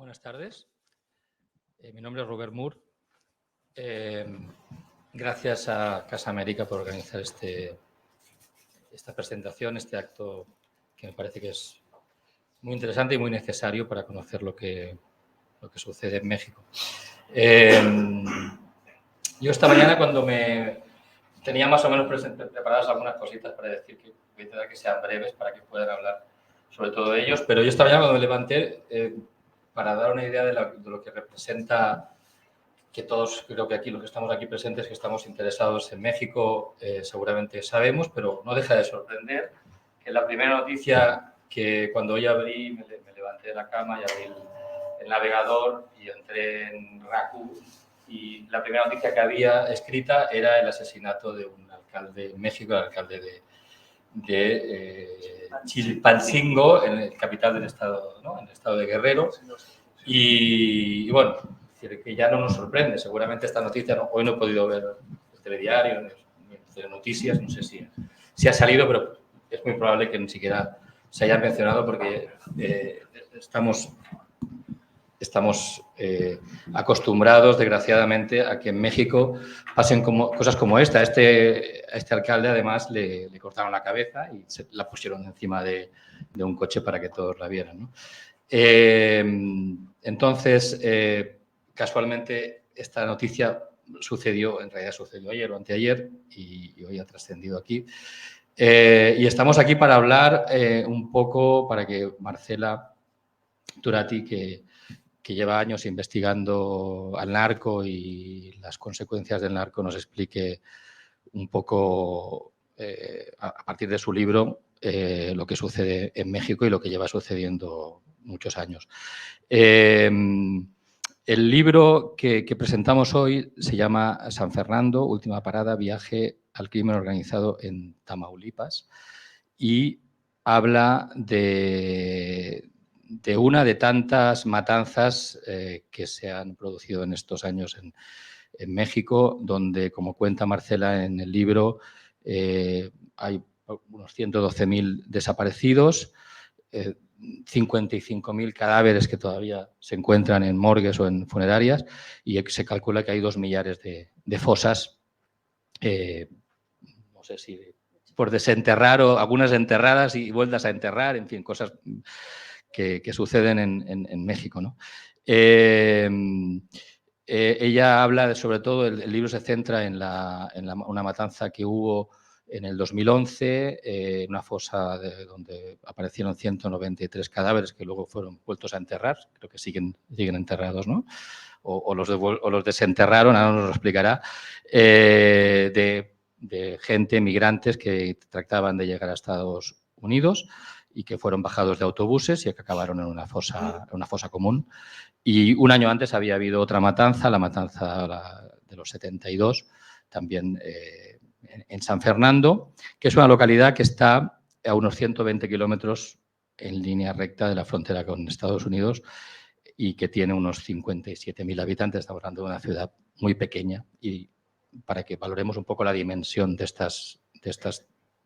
Buenas tardes. Mi nombre es Robert Moore. Gracias a Casa América por organizar esta presentación, este acto que me parece que es muy interesante y muy necesario para conocer lo que sucede en México. Yo esta mañana, cuando me tenía más o menos preparadas algunas cositas para decir, que voy a intentar que sean breves para que puedan hablar sobre todo ellos, pero yo esta mañana cuando me levanté, para dar una idea de lo que representa, que todos creo que aquí los que estamos aquí presentes, que estamos interesados en México, seguramente sabemos, pero no deja de sorprender que la primera noticia que cuando hoy abrí, me levanté de la cama y abrí el navegador y entré en Raku, y la primera noticia que había escrita era el asesinato de un alcalde en México, el alcalde de Chilpancingo, en el capital del estado, ¿no? En el estado de Guerrero. Y bueno, es decir, que ya no nos sorprende. Seguramente esta noticia, hoy no he podido ver el telediario, ni el telenoticias, no sé si ha salido, pero es muy probable que ni siquiera se haya mencionado porque estamos acostumbrados, desgraciadamente, a que en México pasen cosas como esta. A este alcalde, además, le cortaron la cabeza y la pusieron encima de un coche para que todos la vieran, ¿no? Entonces, casualmente, esta noticia en realidad sucedió ayer o anteayer y hoy ha trascendido aquí. Y estamos aquí para hablar un poco, para que Marcela Turati, que lleva años investigando al narco y las consecuencias del narco, nos explique un poco, a partir de su libro, lo que sucede en México y lo que lleva sucediendo muchos años. El libro que presentamos hoy se llama San Fernando, última parada, viaje al crimen organizado en Tamaulipas, y habla de una de tantas matanzas que se han producido en estos años en México, donde, como cuenta Marcela en el libro, hay unos 112.000 desaparecidos, 55.000 cadáveres que todavía se encuentran en morgues o en funerarias, y se calcula que hay 2 millares de fosas, no sé si por desenterrar o algunas enterradas y vueltas a enterrar, en fin, cosas que suceden en México, ¿no? Ella habla sobre todo, el libro se centra en una matanza que hubo en el 2011, una fosa donde aparecieron 193 cadáveres que luego fueron vueltos a enterrar, creo que siguen enterrados, ¿no? O los desenterraron, ahora nos lo explicará, de gente, migrantes que trataban de llegar a Estados Unidos y que fueron bajados de autobuses y que acabaron en una fosa común. Y un año antes había habido otra matanza, la matanza de los 72, también en San Fernando, que es una localidad que está a unos 120 kilómetros en línea recta de la frontera con Estados Unidos y que tiene unos 57.000 habitantes. Estamos hablando de una ciudad muy pequeña, y para que valoremos un poco la dimensión de estas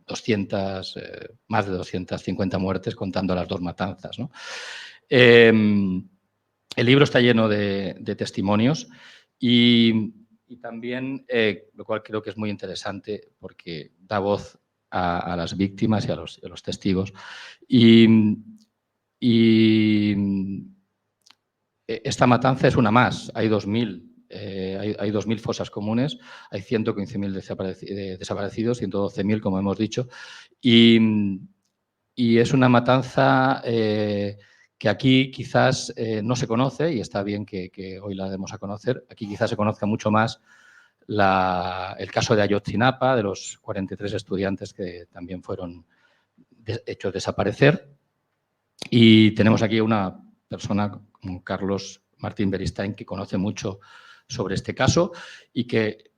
200, más de 250 muertes, contando las dos matanzas, ¿no? El libro está lleno de testimonios y también, lo cual creo que es muy interesante porque da voz a las víctimas y a los testigos. Y esta matanza es una más. Hay 2.000. Hay 2.000 fosas comunes, hay 115.000 desaparecidos, 112.000, como hemos dicho, y es una matanza que aquí quizás no se conoce, y está bien que hoy la demos a conocer. Aquí quizás se conozca mucho más el caso de Ayotzinapa, de los 43 estudiantes que también fueron hechos desaparecer. Y tenemos aquí una persona como Carlos Martín Beristain, que conoce mucho sobre este caso y que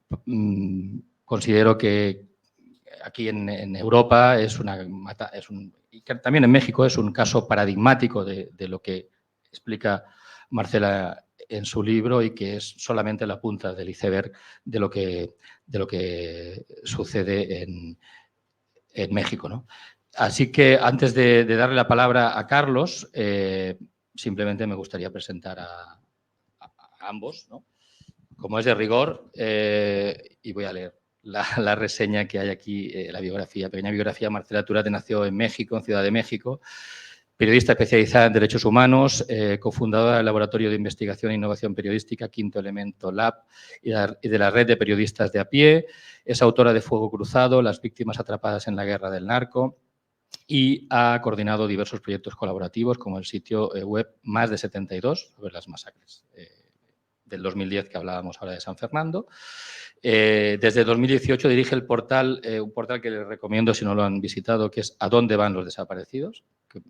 considero que aquí en Europa y que también en México es un caso paradigmático de lo que explica Marcela en su libro, y que es solamente la punta del iceberg de lo que sucede en México, ¿no? Así que antes de darle la palabra a Carlos, simplemente me gustaría presentar a ambos, ¿no? Como es de rigor, y voy a leer la reseña que hay aquí, la biografía, pequeña biografía. Marcela Turate nació en México, en Ciudad de México, periodista especializada en derechos humanos, cofundadora del Laboratorio de Investigación e Innovación Periodística Quinto Elemento Lab y de la Red de Periodistas de a Pie. Es autora de Fuego Cruzado, Las víctimas atrapadas en la guerra del narco, y ha coordinado diversos proyectos colaborativos como el sitio web Más de 72 sobre las masacres del 2010 que hablábamos ahora de San Fernando. Desde 2018 dirige el portal, un portal que les recomiendo si no lo han visitado, que es ¿A dónde van los desaparecidos? Que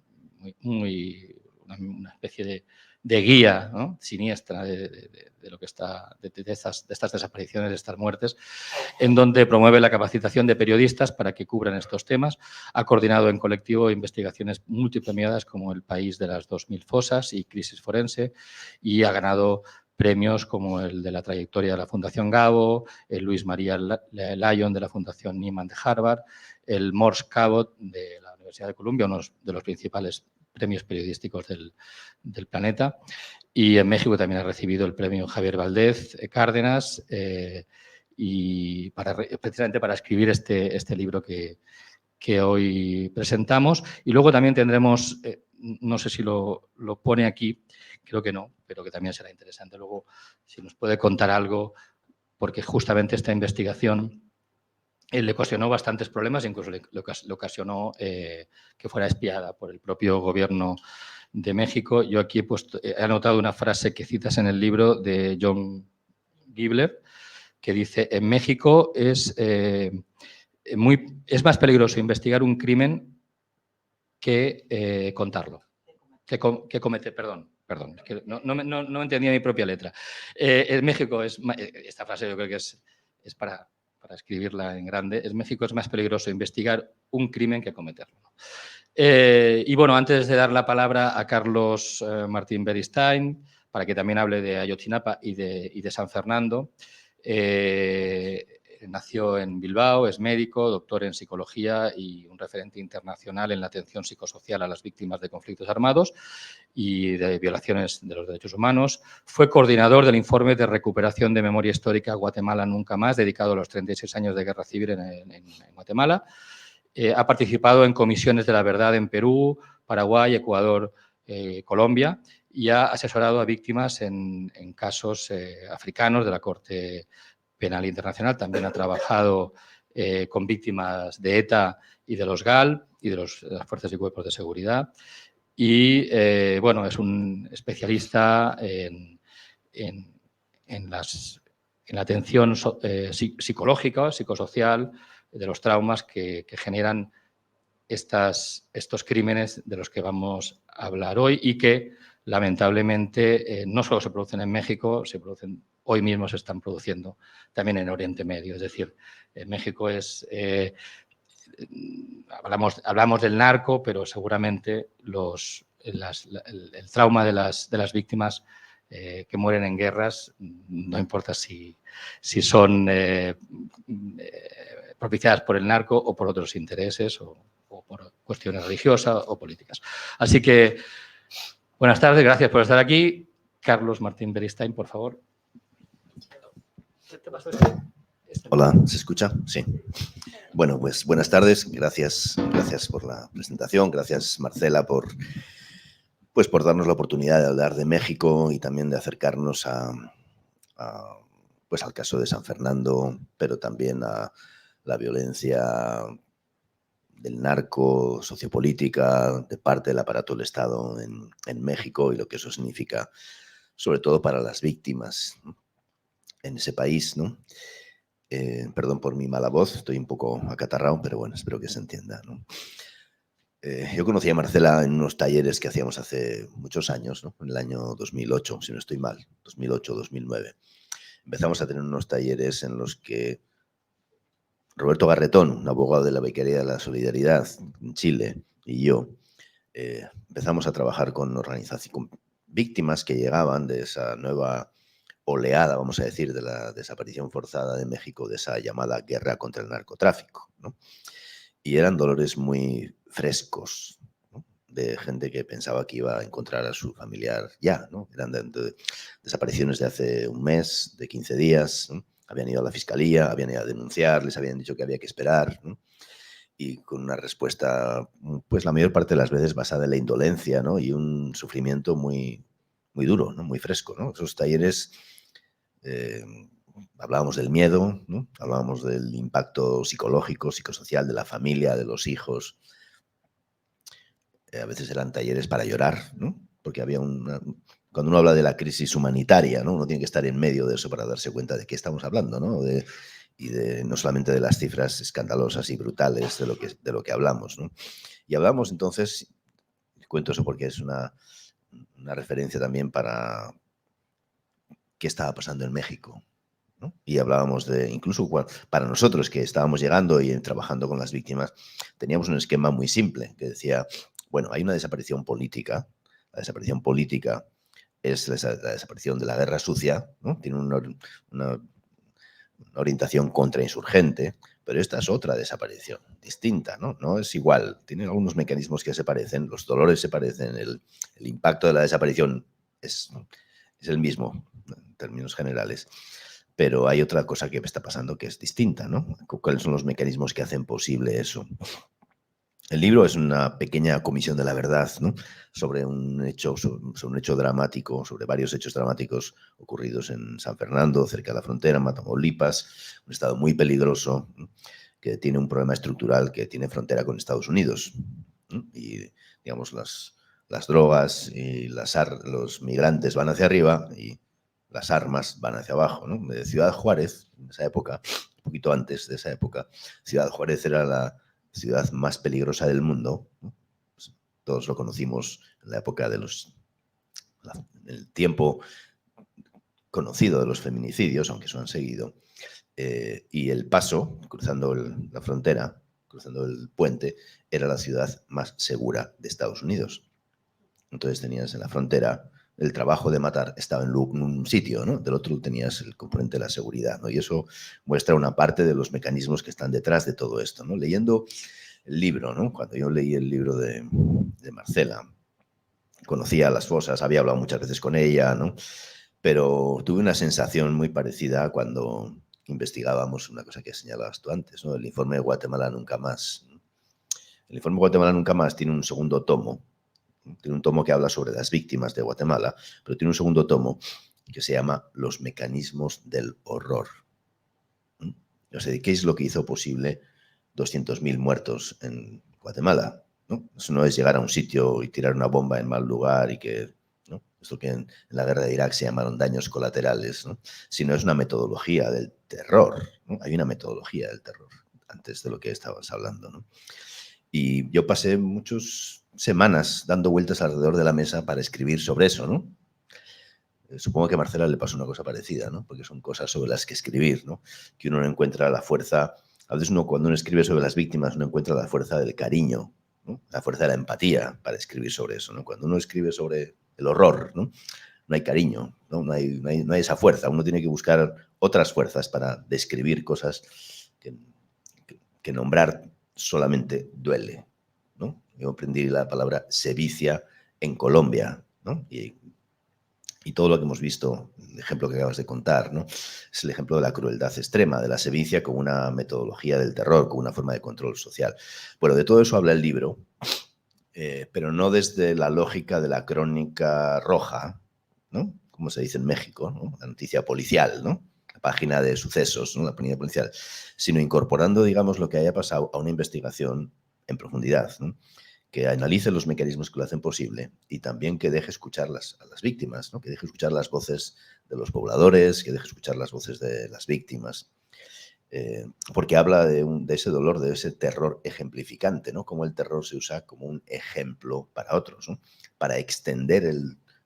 una especie de guía, ¿no?, siniestra de lo que está, de estas desapariciones, de estas muertes, en donde promueve la capacitación de periodistas para que cubran estos temas. Ha coordinado en colectivo investigaciones multipremiadas como El País de las 2000 fosas y Crisis Forense, y ha ganado premios como el de la trayectoria de la Fundación Gabo, el Luis María Lyon de la Fundación Nieman de Harvard, el Morse Cabot de la Universidad de Columbia, uno de los principales premios periodísticos del planeta. Y en México también ha recibido el premio Javier Valdez Cárdenas, y precisamente para escribir este libro que hoy presentamos. Y luego también tendremos, no sé si lo pone aquí, creo que no, pero que también será interesante luego si nos puede contar algo, porque justamente esta investigación le ocasionó bastantes problemas, incluso le ocasionó que fuera espiada por el propio gobierno de México. Yo aquí he anotado una frase que citas en el libro de John Gibler, que dice: en México es más peligroso investigar un crimen que contarlo, que cometer, perdón, es que no entendía mi propia letra. En México esta frase yo creo que es para escribirla en grande. En México es más peligroso investigar un crimen que cometerlo. Y bueno, antes de dar la palabra a Carlos Martín Beristain, para que también hable de Ayotzinapa y de San Fernando, nació en Bilbao, es médico, doctor en psicología y un referente internacional en la atención psicosocial a las víctimas de conflictos armados y de violaciones de los derechos humanos. Fue coordinador del informe de recuperación de memoria histórica Guatemala Nunca Más, dedicado a los 36 años de guerra civil en Guatemala. Ha participado en comisiones de la verdad en Perú, Paraguay, Ecuador, Colombia, y ha asesorado a víctimas en casos africanos de la Corte Penal Internacional. También ha trabajado con víctimas de ETA y de los GAL y de las fuerzas y cuerpos de seguridad. Y, bueno, es un especialista en la atención psicológica, psicosocial, de los traumas que generan estos crímenes de los que vamos a hablar hoy y que, lamentablemente, no solo se producen en México, hoy mismo se están produciendo también en Oriente Medio. Es decir, en México hablamos del narco, pero seguramente el trauma de las víctimas que mueren en guerras, no importa si son propiciadas por el narco o por otros intereses o por cuestiones religiosas o políticas. Así que, buenas tardes, gracias por estar aquí. Carlos Martín Beristain, por favor. Hola, ¿se escucha? Sí. Bueno, pues buenas tardes, gracias por la presentación, gracias Marcela por darnos la oportunidad de hablar de México y también de acercarnos al caso de San Fernando, pero también a la violencia del narco, sociopolítica, de parte del aparato del Estado en México y lo que eso significa, sobre todo para las víctimas, ¿no?, en ese país, ¿no? Perdón por mi mala voz, estoy un poco acatarrado, pero bueno, espero que se entienda, ¿no? Yo conocí a Marcela en unos talleres que hacíamos hace muchos años, ¿no?, en el año 2008, si no estoy mal, 2008-2009. Empezamos a tener unos talleres en los que Roberto Garretón, un abogado de la Bequería de la Solidaridad en Chile, y yo empezamos a trabajar con víctimas que llegaban de esa nueva oleada, vamos a decir, de la desaparición forzada de México, de esa llamada guerra contra el narcotráfico, ¿no? Y eran dolores muy frescos, ¿no?, de gente que pensaba que iba a encontrar a su familiar ya, ¿no? Eran desapariciones de hace un mes, de 15 días, ¿no? Habían ido a la fiscalía, habían ido a denunciar, les habían dicho que había que esperar, ¿no? Y con una respuesta, pues la mayor parte de las veces basada en la indolencia, ¿no? Y un sufrimiento muy, muy duro, ¿no? Muy fresco, ¿no? Esos talleres, eh, hablábamos del miedo, ¿no? Hablábamos del impacto psicológico, psicosocial de la familia, de los hijos. A veces eran talleres para llorar, ¿no? Porque había cuando uno habla de la crisis humanitaria, ¿no? Uno tiene que estar en medio de eso para darse cuenta de qué estamos hablando, ¿no? Y no solamente de las cifras escandalosas y brutales de lo que hablamos, ¿no? Y hablamos entonces, cuento eso porque es una referencia también para qué estaba pasando en México, ¿no? Y hablábamos de, incluso para nosotros que estábamos llegando y trabajando con las víctimas, teníamos un esquema muy simple que decía, bueno, hay una desaparición política. La desaparición política es la desaparición de la guerra sucia, ¿no? Tiene una orientación contrainsurgente, pero esta es otra desaparición, distinta, ¿no? No es igual, tiene algunos mecanismos que se parecen, los dolores se parecen, el impacto de la desaparición es el mismo en términos generales, pero hay otra cosa que está pasando que es distinta, ¿no? ¿Cuáles son los mecanismos que hacen posible eso? El libro es una pequeña comisión de la verdad, ¿no? Sobre un hecho dramático, sobre varios hechos dramáticos ocurridos en San Fernando, cerca de la frontera, en Tamaulipas, un estado muy peligroso, ¿no? Que tiene un problema estructural que tiene frontera con Estados Unidos, ¿no? Y, digamos, las drogas y los migrantes van hacia arriba y las armas van hacia abajo, ¿no? De Ciudad Juárez, en esa época, un poquito antes de esa época, Ciudad Juárez era la ciudad más peligrosa del mundo, ¿no? Pues todos lo conocimos en la época de el tiempo conocido de los feminicidios, aunque eso han seguido, y El Paso, cruzando la frontera, cruzando el puente, era la ciudad más segura de Estados Unidos. Entonces tenías en la frontera el trabajo de matar estaba en un sitio, ¿no? Del otro tenías el componente de la seguridad, ¿no? Y eso muestra una parte de los mecanismos que están detrás de todo esto, ¿no? Leyendo el libro, ¿no? Cuando yo leí el libro de Marcela, conocía las fosas, había hablado muchas veces con ella, ¿no? Pero tuve una sensación muy parecida a cuando investigábamos una cosa que señalabas tú antes, ¿no? El informe de Guatemala Nunca Más. El informe de Guatemala Nunca Más tiene un segundo tomo, tiene un tomo que habla sobre las víctimas de Guatemala, pero tiene un segundo tomo que se llama Los mecanismos del horror. O sea, ¿qué es lo que hizo posible 200.000 muertos en Guatemala? ¿No? Eso no es llegar a un sitio y tirar una bomba en mal lugar y que, ¿no? Esto que en la guerra de Irak se llamaron daños colaterales, ¿no? Sino es una metodología del terror, ¿no? Hay una metodología del terror, antes de lo que estabas hablando, ¿no? Y yo pasé muchas semanas dando vueltas alrededor de la mesa para escribir sobre eso, ¿no? Supongo que a Marcela le pasó una cosa parecida, ¿no? Porque son cosas sobre las que escribir, ¿no? Que uno no encuentra la fuerza. A veces cuando uno escribe sobre las víctimas, uno encuentra la fuerza del cariño, ¿no? La fuerza de la empatía para escribir sobre eso, ¿no? Cuando uno escribe sobre el horror, ¿no? No hay cariño, ¿no? No hay esa fuerza. Uno tiene que buscar otras fuerzas para describir cosas que nombrar solamente duele, ¿no? Yo aprendí la palabra sevicia en Colombia, ¿no? Y todo lo que hemos visto, el ejemplo que acabas de contar, ¿no? Es el ejemplo de la crueldad extrema, de la sevicia como una metodología del terror, como una forma de control social. Bueno, de todo eso habla el libro, pero no desde la lógica de la crónica roja, ¿no? Como se dice en México, ¿no? La noticia policial, ¿no? La página de sucesos, ¿no? La página policial, sino incorporando, digamos, lo que haya pasado a una investigación en profundidad, ¿no? Que analice los mecanismos que lo hacen posible y también que deje escuchar a las víctimas, ¿no? Que deje escuchar las voces de los pobladores, que deje escuchar las voces de las víctimas, porque habla de ese dolor, de ese terror ejemplificante, ¿no? Cómo el terror se usa como un ejemplo para otros, ¿no? Para extender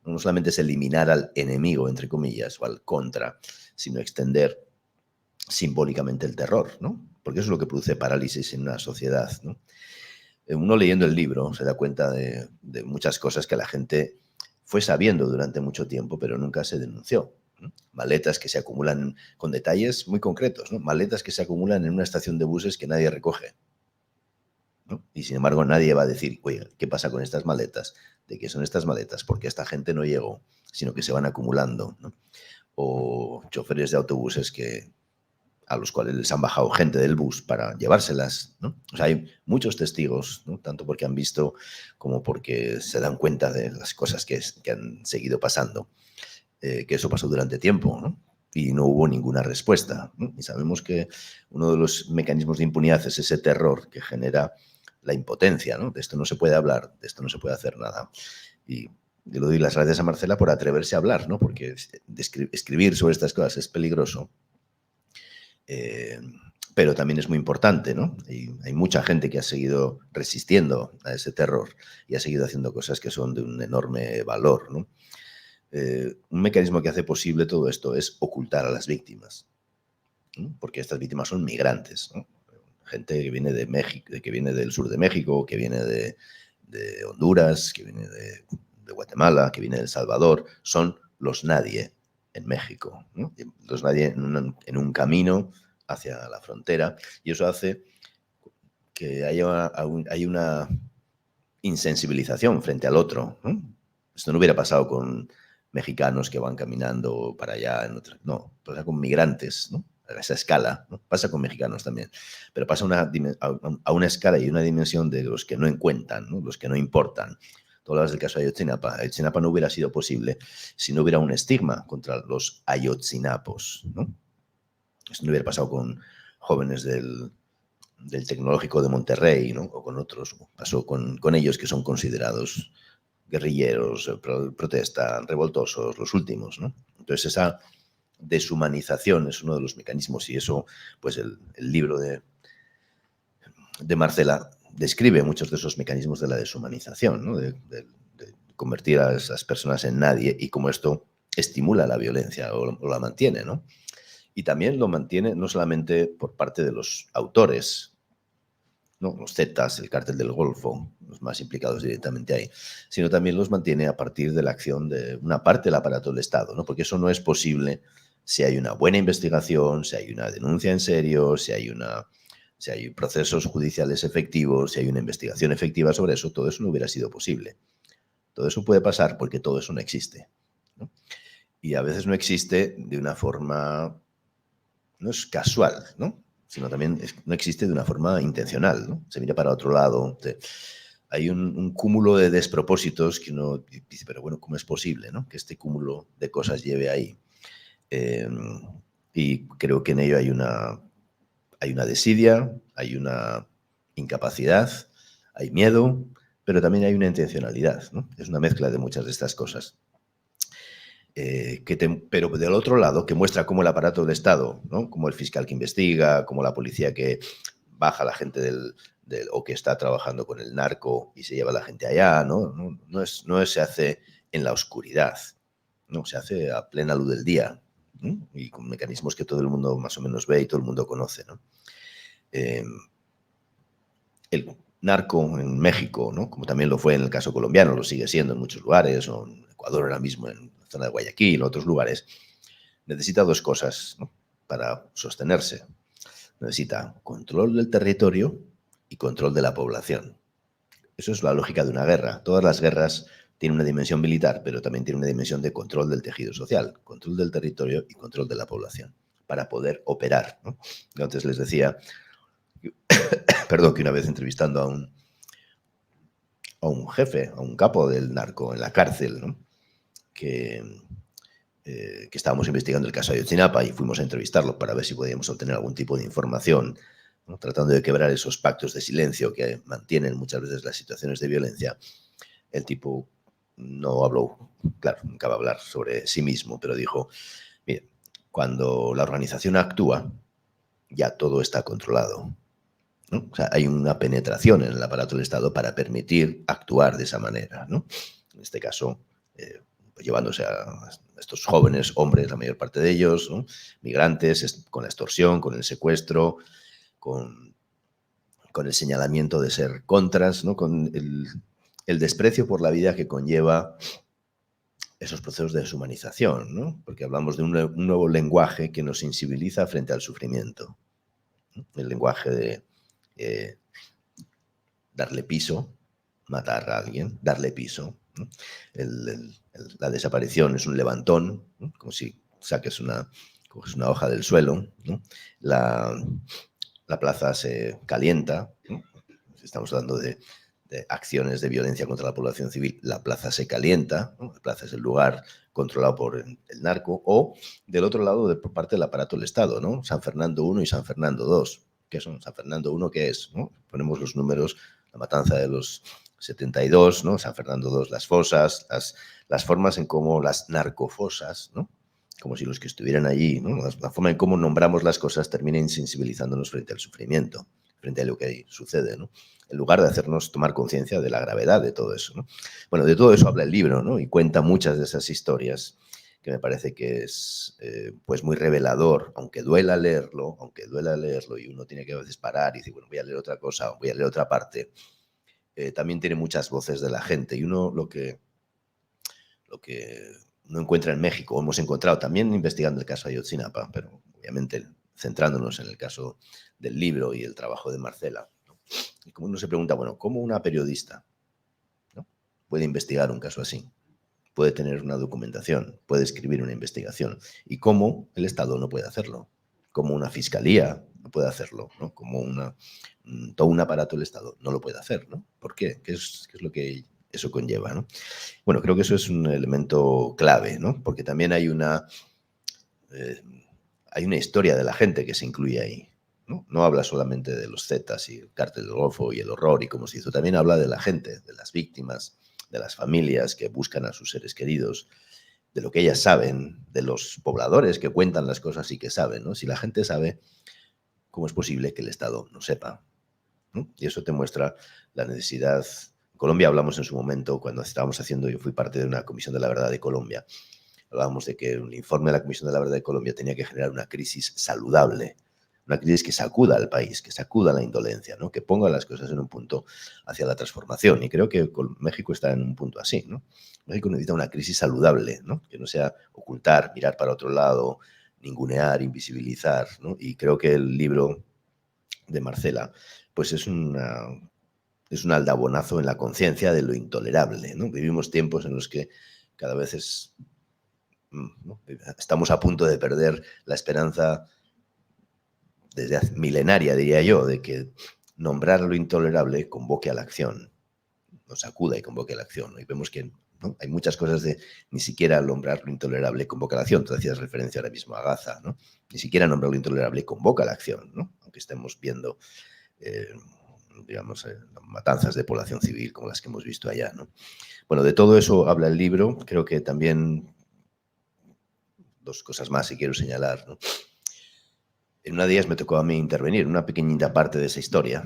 no solamente es eliminar al enemigo, entre comillas, o al contra, sino extender simbólicamente el terror, ¿no? Porque eso es lo que produce parálisis en una sociedad, ¿no? Uno leyendo el libro se da cuenta de muchas cosas que la gente fue sabiendo durante mucho tiempo, pero nunca se denunció, ¿no? Maletas que se acumulan con detalles muy concretos, ¿no? Maletas que se acumulan en una estación de buses que nadie recoge. ¿no? Y sin embargo nadie va a decir, oye, ¿qué pasa con estas maletas? ¿De qué son estas maletas? Porque esta gente no llegó, sino que se van acumulando, ¿no? O choferes de autobuses a los cuales les han bajado gente del bus para llevárselas, ¿no? O sea, hay muchos testigos, ¿no? Tanto porque han visto como porque se dan cuenta de las cosas que han seguido pasando, que eso pasó durante tiempo, ¿no? Y no hubo ninguna respuesta, ¿no? Y sabemos que uno de los mecanismos de impunidad es ese terror que genera la impotencia, ¿no? De esto no se puede hablar, de esto no se puede hacer nada. Y yo le doy las gracias a Marcela por atreverse a hablar, ¿no? Porque escribir sobre estas cosas es peligroso, pero también es muy importante, ¿no? Y hay mucha gente que ha seguido resistiendo a ese terror y ha seguido haciendo cosas que son de un enorme valor, ¿no? Un mecanismo que hace posible todo esto es ocultar a las víctimas, ¿no? Porque estas víctimas son migrantes, ¿no? Gente que viene de México, que viene del sur de México, que viene de Honduras, que viene de Guatemala, que viene de El Salvador, son los nadie en México, ¿no? Los nadie en un camino hacia la frontera, y eso hace que haya una insensibilización frente al otro, ¿no? Esto no hubiera pasado con mexicanos que van caminando para allá, no, pasa con migrantes, ¿no? A esa escala, ¿no? Pasa con mexicanos también, pero pasa a una escala y una dimensión de los que no cuentan, ¿no? Los que no importan. Tú hablas del caso de Ayotzinapa. Ayotzinapa no hubiera sido posible si no hubiera un estigma contra los ayotzinapos, ¿no? Esto no hubiera pasado con jóvenes del Tecnológico de Monterrey, ¿no? O con otros. Pasó con ellos que son considerados guerrilleros, protestan, revoltosos, los últimos, ¿no? Entonces esa deshumanización es uno de los mecanismos, y eso, pues el libro de Marcela describe muchos de esos mecanismos de la deshumanización, ¿no? De convertir a esas personas en nadie, y cómo esto estimula la violencia o la mantiene, ¿no? Y también lo mantiene no solamente por parte de los autores, ¿no? Los Zetas, el Cártel del Golfo, los más implicados directamente ahí, sino también los mantiene a partir de la acción de una parte del aparato del Estado, ¿no? Porque eso no es posible si hay una buena investigación, si hay una denuncia en serio, si hay procesos judiciales efectivos, si hay una investigación efectiva sobre eso. Todo eso no hubiera sido posible. Todo eso puede pasar porque todo eso no existe, ¿no? Y a veces no existe de una forma, no es casual, ¿no? Sino también no existe de una forma intencional, ¿no? Se mira para otro lado. Hay un cúmulo de despropósitos que uno dice, pero bueno, ¿cómo es posible, ¿no? Que este cúmulo de cosas lleve ahí? Y creo que en ello hay una desidia, hay una incapacidad, hay miedo, pero también hay una intencionalidad, ¿no? Es una mezcla de muchas de estas cosas. Pero del otro lado, que muestra cómo el aparato del Estado, ¿no? Como el fiscal que investiga, como la policía que baja a la gente o que está trabajando con el narco y se lleva a la gente allá, ¿no? No se hace en la oscuridad, no, se hace a plena luz del día, ¿no? Y con mecanismos que todo el mundo más o menos ve y todo el mundo conoce, ¿no? El narco en México, ¿no? Como también lo fue en el caso colombiano, lo sigue siendo en muchos lugares, o en Ecuador ahora mismo, en la zona de Guayaquil, otros lugares, necesita dos cosas, ¿no? Para sostenerse. Necesita control del territorio y control de la población. Eso es la lógica de una guerra. Todas las guerras tienen una dimensión militar, pero también tienen una dimensión de control del tejido social, control del territorio y control de la población, para poder operar, ¿no? Yo antes les decía, perdón, que una vez entrevistando a un jefe, a un capo del narco en la cárcel, ¿no? que estábamos investigando el caso de Ayotzinapa y fuimos a entrevistarlo para ver si podíamos obtener algún tipo de información, ¿no? Tratando de quebrar esos pactos de silencio que mantienen muchas veces las situaciones de violencia. El tipo no habló, claro, nunca va a hablar sobre sí mismo, pero dijo, mire, cuando la organización actúa, ya todo está controlado, ¿no? O sea, hay una penetración en el aparato del Estado para permitir actuar de esa manera, ¿no? En este caso, pues llevándose a estos jóvenes hombres, la mayor parte de ellos, ¿no? Migrantes, con la extorsión, con el secuestro, con el señalamiento de ser contras, ¿no? Con el desprecio por la vida que conlleva esos procesos de deshumanización, ¿no? Porque hablamos de un nuevo lenguaje que nos sensibiliza frente al sufrimiento, ¿no? El lenguaje de darle piso, matar a alguien, darle piso, ¿no? La desaparición es un levantón, ¿no? Como si coges una hoja del suelo, ¿no? La plaza se calienta, ¿no? Estamos hablando de acciones de violencia contra la población civil, la plaza se calienta, ¿no? La plaza es el lugar controlado por el narco, o del otro lado, por parte del aparato del Estado, ¿no? San Fernando I y San Fernando II. ¿Qué son? San Fernando I, ¿qué es? ¿No? Ponemos los números, la matanza de los 72, ¿no? San Fernando II, las fosas, las formas en cómo las narcofosas, ¿no? Como si los que estuvieran allí, ¿no? La forma en cómo nombramos las cosas termina insensibilizándonos frente al sufrimiento, frente a lo que ahí sucede, ¿no? En lugar de hacernos tomar conciencia de la gravedad de todo eso, ¿no? Bueno, de todo eso habla el libro, ¿no? Y cuenta muchas de esas historias que me parece que es pues muy revelador, aunque duela leerlo y uno tiene que a veces parar y decir, bueno, voy a leer otra cosa, voy a leer otra parte. También tiene muchas voces de la gente y uno lo que uno encuentra en México, hemos encontrado también investigando el caso Ayotzinapa, pero obviamente centrándonos en el caso del libro y el trabajo de Marcela, ¿no? Y como uno se pregunta, bueno, ¿cómo una periodista, ¿no?, puede investigar un caso así? Puede tener una documentación, puede escribir una investigación. ¿Y cómo el Estado no puede hacerlo? ¿Cómo una fiscalía no puede hacerlo? ¿No? ¿Cómo todo un aparato del Estado no lo puede hacer? ¿No? ¿Por qué? ¿Qué es lo que eso conlleva, ¿no? Bueno, creo que eso es un elemento clave, ¿no? Porque también hay una historia de la gente que se incluye ahí, ¿no? No habla solamente de los Zetas y el cártel del Golfo y el horror y cómo se hizo, también habla de la gente, de las víctimas, de las familias que buscan a sus seres queridos, de lo que ellas saben, de los pobladores que cuentan las cosas y que saben, ¿no? Si la gente sabe, ¿cómo es posible que el Estado no sepa? ¿No? Y eso te muestra la necesidad. En Colombia hablamos en su momento, cuando estábamos haciendo, yo fui parte de una Comisión de la Verdad de Colombia, hablábamos de que el informe de la Comisión de la Verdad de Colombia tenía que generar una crisis saludable, una crisis que sacuda al país, que sacuda la indolencia, ¿no? Que ponga las cosas en un punto hacia la transformación. Y creo que México está en un punto así, ¿no? México necesita una crisis saludable, ¿no? Que no sea ocultar, mirar para otro lado, ningunear, invisibilizar, ¿no? Y creo que el libro de Marcela pues es un aldabonazo en la conciencia de lo intolerable, ¿no? Vivimos tiempos en los que cada vez ¿no?, estamos a punto de perder la esperanza desde hace milenaria, diría yo, de que nombrar lo intolerable convoque a la acción, nos acuda y convoque a la acción, ¿no? Y vemos que, ¿no?, hay muchas cosas de ni siquiera nombrar lo intolerable convoca a la acción. Tú hacías referencia ahora mismo a Gaza, ¿no? Ni siquiera nombrar lo intolerable convoca a la acción, ¿no? Aunque estemos viendo digamos, matanzas de población civil como las que hemos visto allá, ¿no? Bueno, de todo eso habla el libro. Creo que también dos cosas más que quiero señalar, ¿no? En una de ellas me tocó a mí intervenir, una pequeñita parte de esa historia,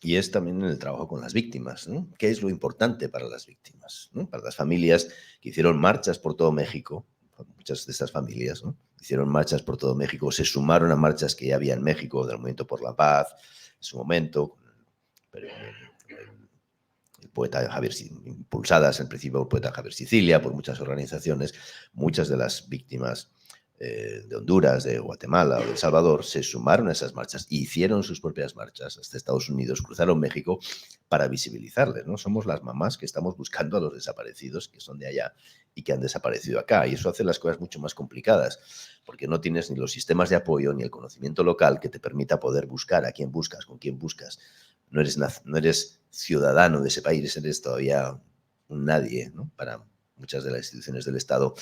y es también en el trabajo con las víctimas, ¿no? ¿Qué es lo importante para las víctimas, ¿no? Para las familias que hicieron marchas por todo México, muchas de estas familias, ¿no?, hicieron marchas por todo México, se sumaron a marchas que ya había en México del Movimiento por la Paz, en su momento, pero el poeta Javier, impulsadas en principio por el poeta Javier Sicilia, por muchas organizaciones. Muchas de las víctimas de Honduras, de Guatemala o de El Salvador se sumaron a esas marchas y hicieron sus propias marchas hasta Estados Unidos, cruzaron México para visibilizarles, ¿no? Somos las mamás que estamos buscando a los desaparecidos que son de allá y que han desaparecido acá, y eso hace las cosas mucho más complicadas, porque no tienes ni los sistemas de apoyo ni el conocimiento local que te permita poder buscar a quién buscas, con quién buscas. No eres ciudadano de ese país, eres todavía un nadie, ¿no?, para muchas de las instituciones del Estado,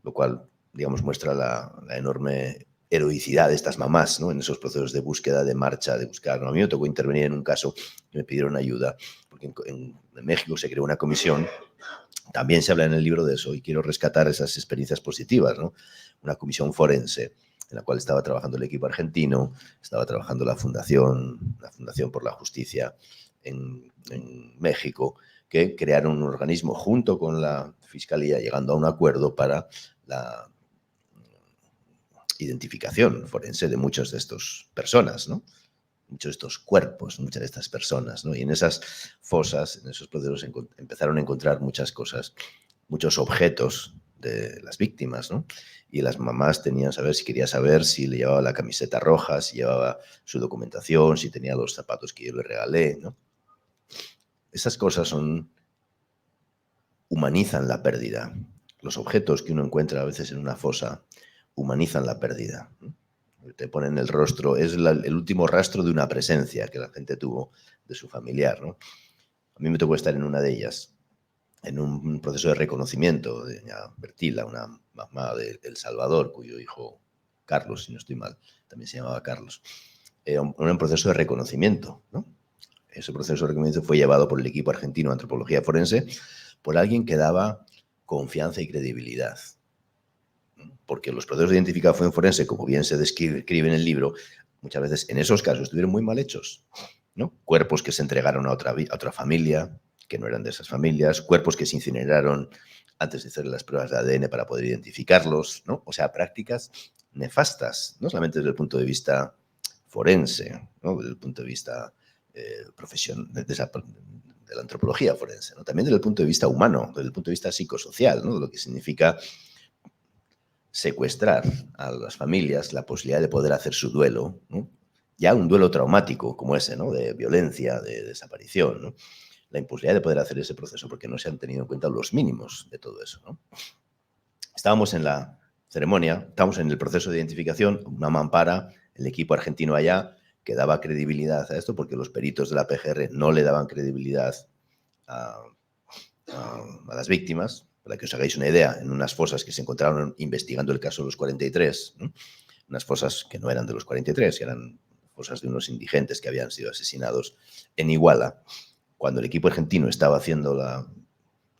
lo cual, digamos, muestra la enorme heroicidad de estas mamás, ¿no?, en esos procesos de búsqueda, de marcha, de buscar. A mí me tocó intervenir en un caso que me pidieron ayuda, porque en México se creó una comisión, también se habla en el libro de eso, y quiero rescatar esas experiencias positivas, ¿no? Una comisión forense en la cual estaba trabajando el equipo argentino, estaba trabajando la Fundación por la Justicia en México, que crearon un organismo junto con la Fiscalía, llegando a un acuerdo para la identificación forense de muchas de estas personas, ¿no?, muchos de estos cuerpos, muchas de estas personas, ¿no? Y en esas fosas, en esos procesos, empezaron a encontrar muchas cosas, muchos objetos de las víctimas, ¿no? Y las mamás quería saber si le llevaba la camiseta roja, si llevaba su documentación, si tenía los zapatos que yo le regalé, ¿no? Esas cosas humanizan la pérdida. Los objetos que uno encuentra a veces en una fosa humanizan la pérdida. Te ponen el rostro, es el último rastro de una presencia que la gente tuvo de su familiar, ¿no? A mí me tocó estar en una de ellas, en un proceso de reconocimiento de doña Bertila, una mamá de El Salvador, cuyo hijo Carlos, si no estoy mal, también se llamaba Carlos. Era un proceso de reconocimiento, ¿no? Ese proceso de reconocimiento fue llevado por el equipo argentino de antropología forense por alguien que daba confianza y credibilidad. Porque los procesos de identificación forense, como bien se describe en el libro, muchas veces en esos casos estuvieron muy mal hechos, ¿no? Cuerpos que se entregaron a otra familia, que no eran de esas familias, cuerpos que se incineraron antes de hacer las pruebas de ADN para poder identificarlos, ¿no? O sea, prácticas nefastas, no solamente desde el punto de vista forense, ¿no? Desde el punto de vista profesional, de la antropología forense, ¿no? También desde el punto de vista humano, desde el punto de vista psicosocial, ¿no? De lo que significa secuestrar a las familias la posibilidad de poder hacer su duelo, ¿no? Ya un duelo traumático como ese, ¿no? De violencia, de desaparición, ¿no? La imposibilidad de poder hacer ese proceso porque no se han tenido en cuenta los mínimos de todo eso, ¿no? Estábamos en la ceremonia, estábamos en el proceso de identificación, una mampara, el equipo argentino allá, que daba credibilidad a esto porque los peritos de la PGR no le daban credibilidad a las víctimas. Para que os hagáis una idea, en unas fosas que se encontraron investigando el caso de los 43, ¿no? Unas fosas que no eran de los 43, que eran fosas de unos indigentes que habían sido asesinados en Iguala, cuando el equipo argentino estaba haciendo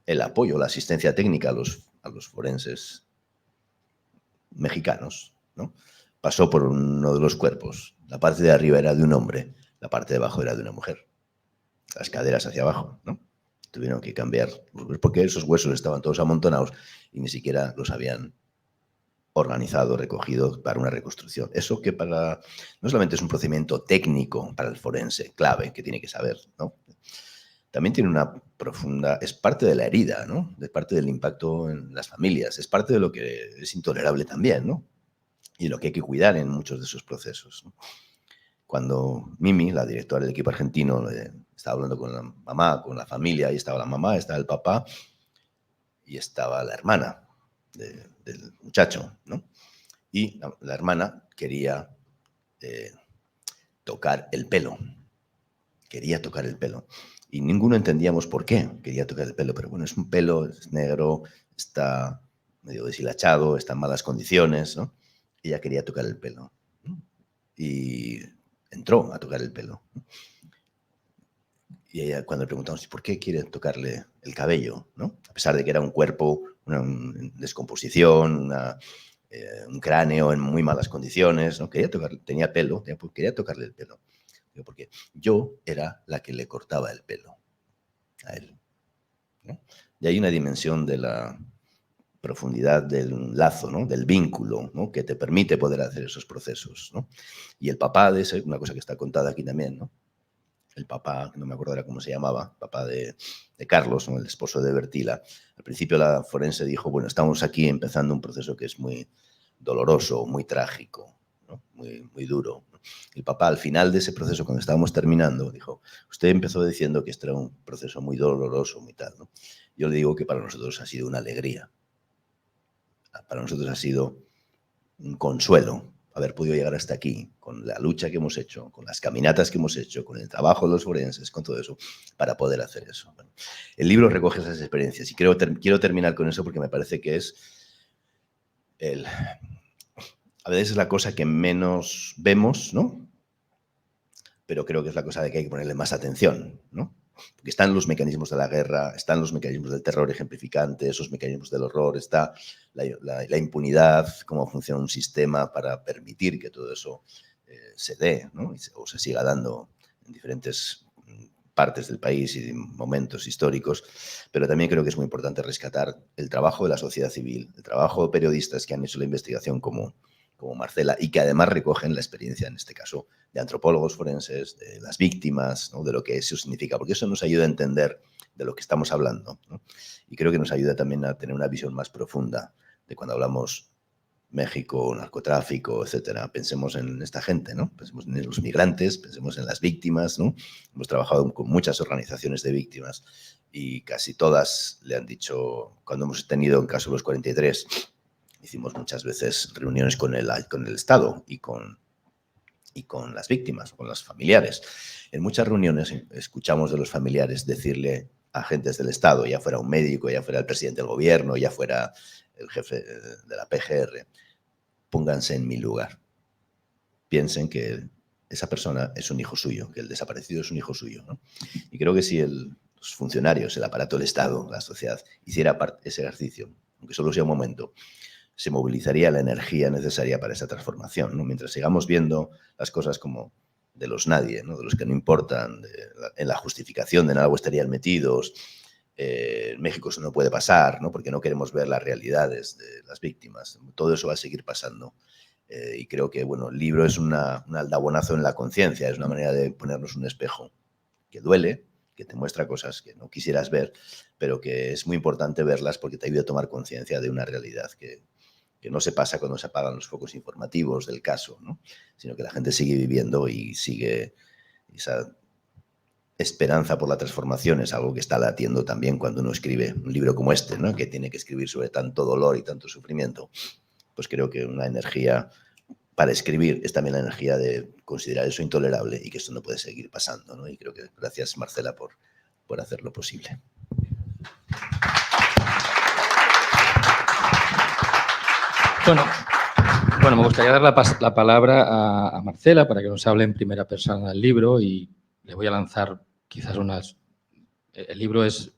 el apoyo, la asistencia técnica a los forenses mexicanos, ¿no? Pasó por uno de los cuerpos. La parte de arriba era de un hombre, la parte de abajo era de una mujer. Las caderas hacia abajo, ¿no? Tuvieron que cambiar, porque esos huesos estaban todos amontonados y ni siquiera los habían organizado, recogido para una reconstrucción. Eso que no solamente es un procedimiento técnico para el forense, clave, que tiene que saber, ¿no? También tiene una profunda, es parte de la herida, ¿no? Es parte del impacto en las familias, es parte de lo que es intolerable también, ¿no? Y lo que hay que cuidar en muchos de esos procesos, ¿no? Cuando Mimi, la directora del equipo argentino, estaba hablando con la mamá, con la familia, ahí estaba la mamá, estaba el papá y estaba la hermana del muchacho, ¿no? Y la hermana quería tocar el pelo. Quería tocar el pelo. Y ninguno entendíamos por qué quería tocar el pelo, pero bueno, es un pelo, es negro, está medio deshilachado, está en malas condiciones, ¿no? Ella quería tocar el pelo, ¿no? Y entró a tocar el pelo, ¿no? Y ella, cuando le preguntamos por qué quiere tocarle el cabello, ¿no? A pesar de que era un cuerpo, una descomposición, un cráneo en muy malas condiciones, ¿no? Tenía pelo, quería tocarle el pelo. Porque yo era la que le cortaba el pelo a él, ¿no? Y hay una dimensión de la profundidad del lazo, ¿no? Del vínculo, ¿no? Que te permite poder hacer esos procesos, ¿no? Y el papá de ese, una cosa que está contada aquí también, ¿no? El papá, no me acuerdo ahora cómo se llamaba, papá de Carlos, ¿no? El esposo de Bertila. Al principio la forense dijo, bueno, estamos aquí empezando un proceso que es muy doloroso, muy trágico, ¿no? Muy duro. El papá, al final de ese proceso, cuando estábamos terminando, dijo, usted empezó diciendo que este era un proceso muy doloroso, muy tal, ¿no? Yo le digo que para nosotros ha sido una alegría. Para nosotros ha sido un consuelo haber podido llegar hasta aquí, con la lucha que hemos hecho, con las caminatas que hemos hecho, con el trabajo de los forenses, con todo eso, para poder hacer eso. Bueno, el libro recoge esas experiencias y quiero terminar con eso porque me parece que es a veces es la cosa que menos vemos, ¿no? Pero creo que es la cosa de que hay que ponerle más atención, ¿no? Porque están los mecanismos de la guerra, están los mecanismos del terror ejemplificante, esos mecanismos del horror, está la impunidad, cómo funciona un sistema para permitir que todo eso se dé, ¿no? O se siga dando en diferentes partes del país y momentos históricos, pero también creo que es muy importante rescatar el trabajo de la sociedad civil, el trabajo de periodistas que han hecho la investigación como Marcela y que además recogen la experiencia, en este caso, de antropólogos forenses, de las víctimas, ¿no? De lo que eso significa, porque eso nos ayuda a entender de lo que estamos hablando, ¿no? Y creo que nos ayuda también a tener una visión más profunda de cuando hablamos México, narcotráfico, etcétera. Pensemos en esta gente, ¿no? Pensemos en los migrantes, pensemos en las víctimas, ¿no? Hemos trabajado con muchas organizaciones de víctimas y casi todas le han dicho, cuando hemos tenido en caso los 43, hicimos muchas veces reuniones con el Estado y con las víctimas, con los familiares. En muchas reuniones escuchamos de los familiares decirle a agentes del Estado, ya fuera un médico, ya fuera el presidente del gobierno, ya fuera el jefe de la PGR, pónganse en mi lugar. Piensen que esa persona es un hijo suyo, que el desaparecido es un hijo suyo, ¿no? Y creo que si los funcionarios, el aparato del Estado, la sociedad, hiciera ese ejercicio, aunque solo sea un momento, se movilizaría la energía necesaria para esa transformación, ¿no? Mientras sigamos viendo las cosas como de los nadie, ¿no? De los que no importan, en la justificación de en algo estarían metidos, en México eso no puede pasar, ¿no? Porque no queremos ver las realidades de las víctimas. Todo eso va a seguir pasando. Y creo que, bueno, el libro es un aldabonazo en la conciencia, es una manera de ponernos un espejo que duele, que te muestra cosas que no quisieras ver, pero que es muy importante verlas porque te ayuda a tomar conciencia de una realidad que no se pasa cuando se apagan los focos informativos del caso, ¿no? Sino que la gente sigue viviendo y sigue esa esperanza por la transformación, es algo que está latiendo también cuando uno escribe un libro como este, ¿no? Que tiene que escribir sobre tanto dolor y tanto sufrimiento. Pues creo que una energía para escribir es también la energía de considerar eso intolerable y que esto no puede seguir pasando, ¿no? Y creo que gracias, Marcela, por hacerlo posible. Bueno, me gustaría dar la palabra a Marcela para que nos hable en primera persona del libro y le voy a lanzar quizás unas... El libro es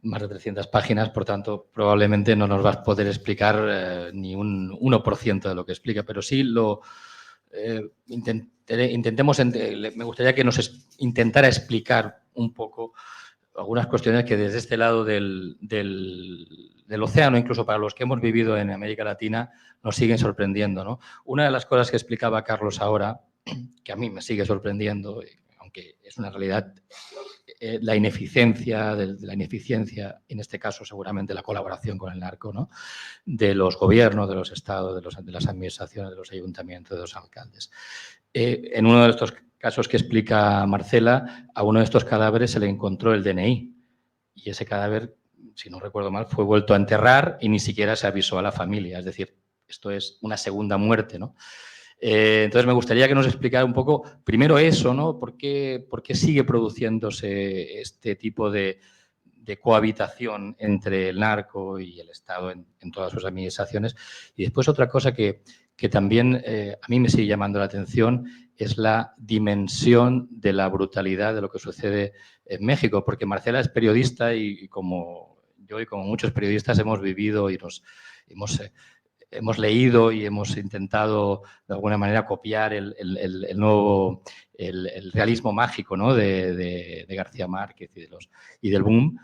más de 300 páginas, por tanto, probablemente no nos vas a poder explicar ni un 1% de lo que explica, pero sí intentemos... Me gustaría que nos intentara explicar un poco algunas cuestiones que desde este lado del océano, incluso para los que hemos vivido en América Latina, nos siguen sorprendiendo, ¿no? Una de las cosas que explicaba Carlos ahora, que a mí me sigue sorprendiendo, aunque es una realidad, la ineficiencia, en este caso seguramente la colaboración con el narco, ¿no? De los gobiernos, de los estados, de las administraciones, de los ayuntamientos, de los alcaldes. En uno de estos casos que explica Marcela, a uno de estos cadáveres se le encontró el DNI y ese cadáver, si no recuerdo mal, fue vuelto a enterrar y ni siquiera se avisó a la familia. Es decir, esto es una segunda muerte, ¿no? Entonces, me gustaría que nos explicara un poco, primero eso, ¿no? ¿Por qué sigue produciéndose este tipo de cohabitación entre el narco y el Estado en todas sus administraciones? Y después otra cosa que también a mí me sigue llamando la atención es la dimensión de la brutalidad de lo que sucede en México, porque Marcela es periodista y como yo y como muchos periodistas hemos vivido y hemos leído y hemos intentado de alguna manera copiar el nuevo realismo mágico, ¿no? de García Márquez y del boom.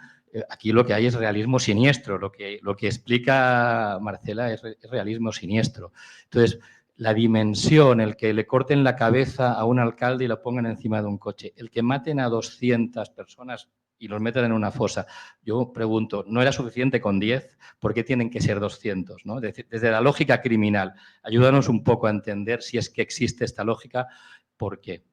Aquí lo que hay es realismo siniestro. Lo que explica Marcela es realismo siniestro. Entonces, la dimensión, el que le corten la cabeza a un alcalde y lo pongan encima de un coche, el que maten a 200 personas y los metan en una fosa. Yo pregunto, ¿no era suficiente con 10? ¿Por qué tienen que ser 200? ¿No? Desde la lógica criminal, ayúdanos un poco a entender si es que existe esta lógica, ¿por qué?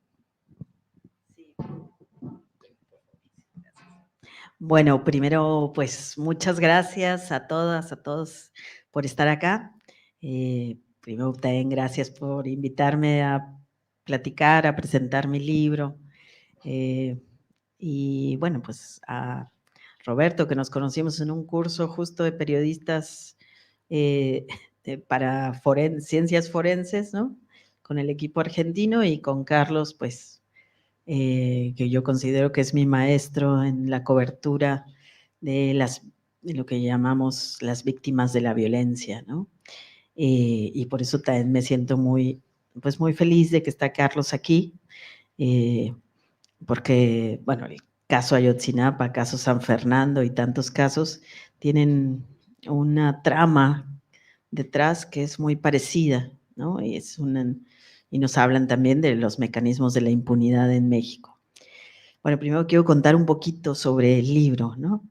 Bueno, primero, pues muchas gracias a todas, a todos por estar acá. Primero, también gracias por invitarme a platicar, a presentar mi libro. Y bueno, pues a Roberto, que nos conocimos en un curso justo de periodistas para ciencias forenses, ¿no? Con el equipo argentino y con Carlos, pues que yo considero que es mi maestro en la cobertura de lo que llamamos las víctimas de la violencia, ¿no? Y por eso también me siento muy feliz de que está Carlos aquí, porque, bueno, el caso Ayotzinapa, caso San Fernando y tantos casos tienen una trama detrás que es muy parecida, ¿no? Y nos hablan también de los mecanismos de la impunidad en México. Bueno, primero quiero contar un poquito sobre el libro, ¿no?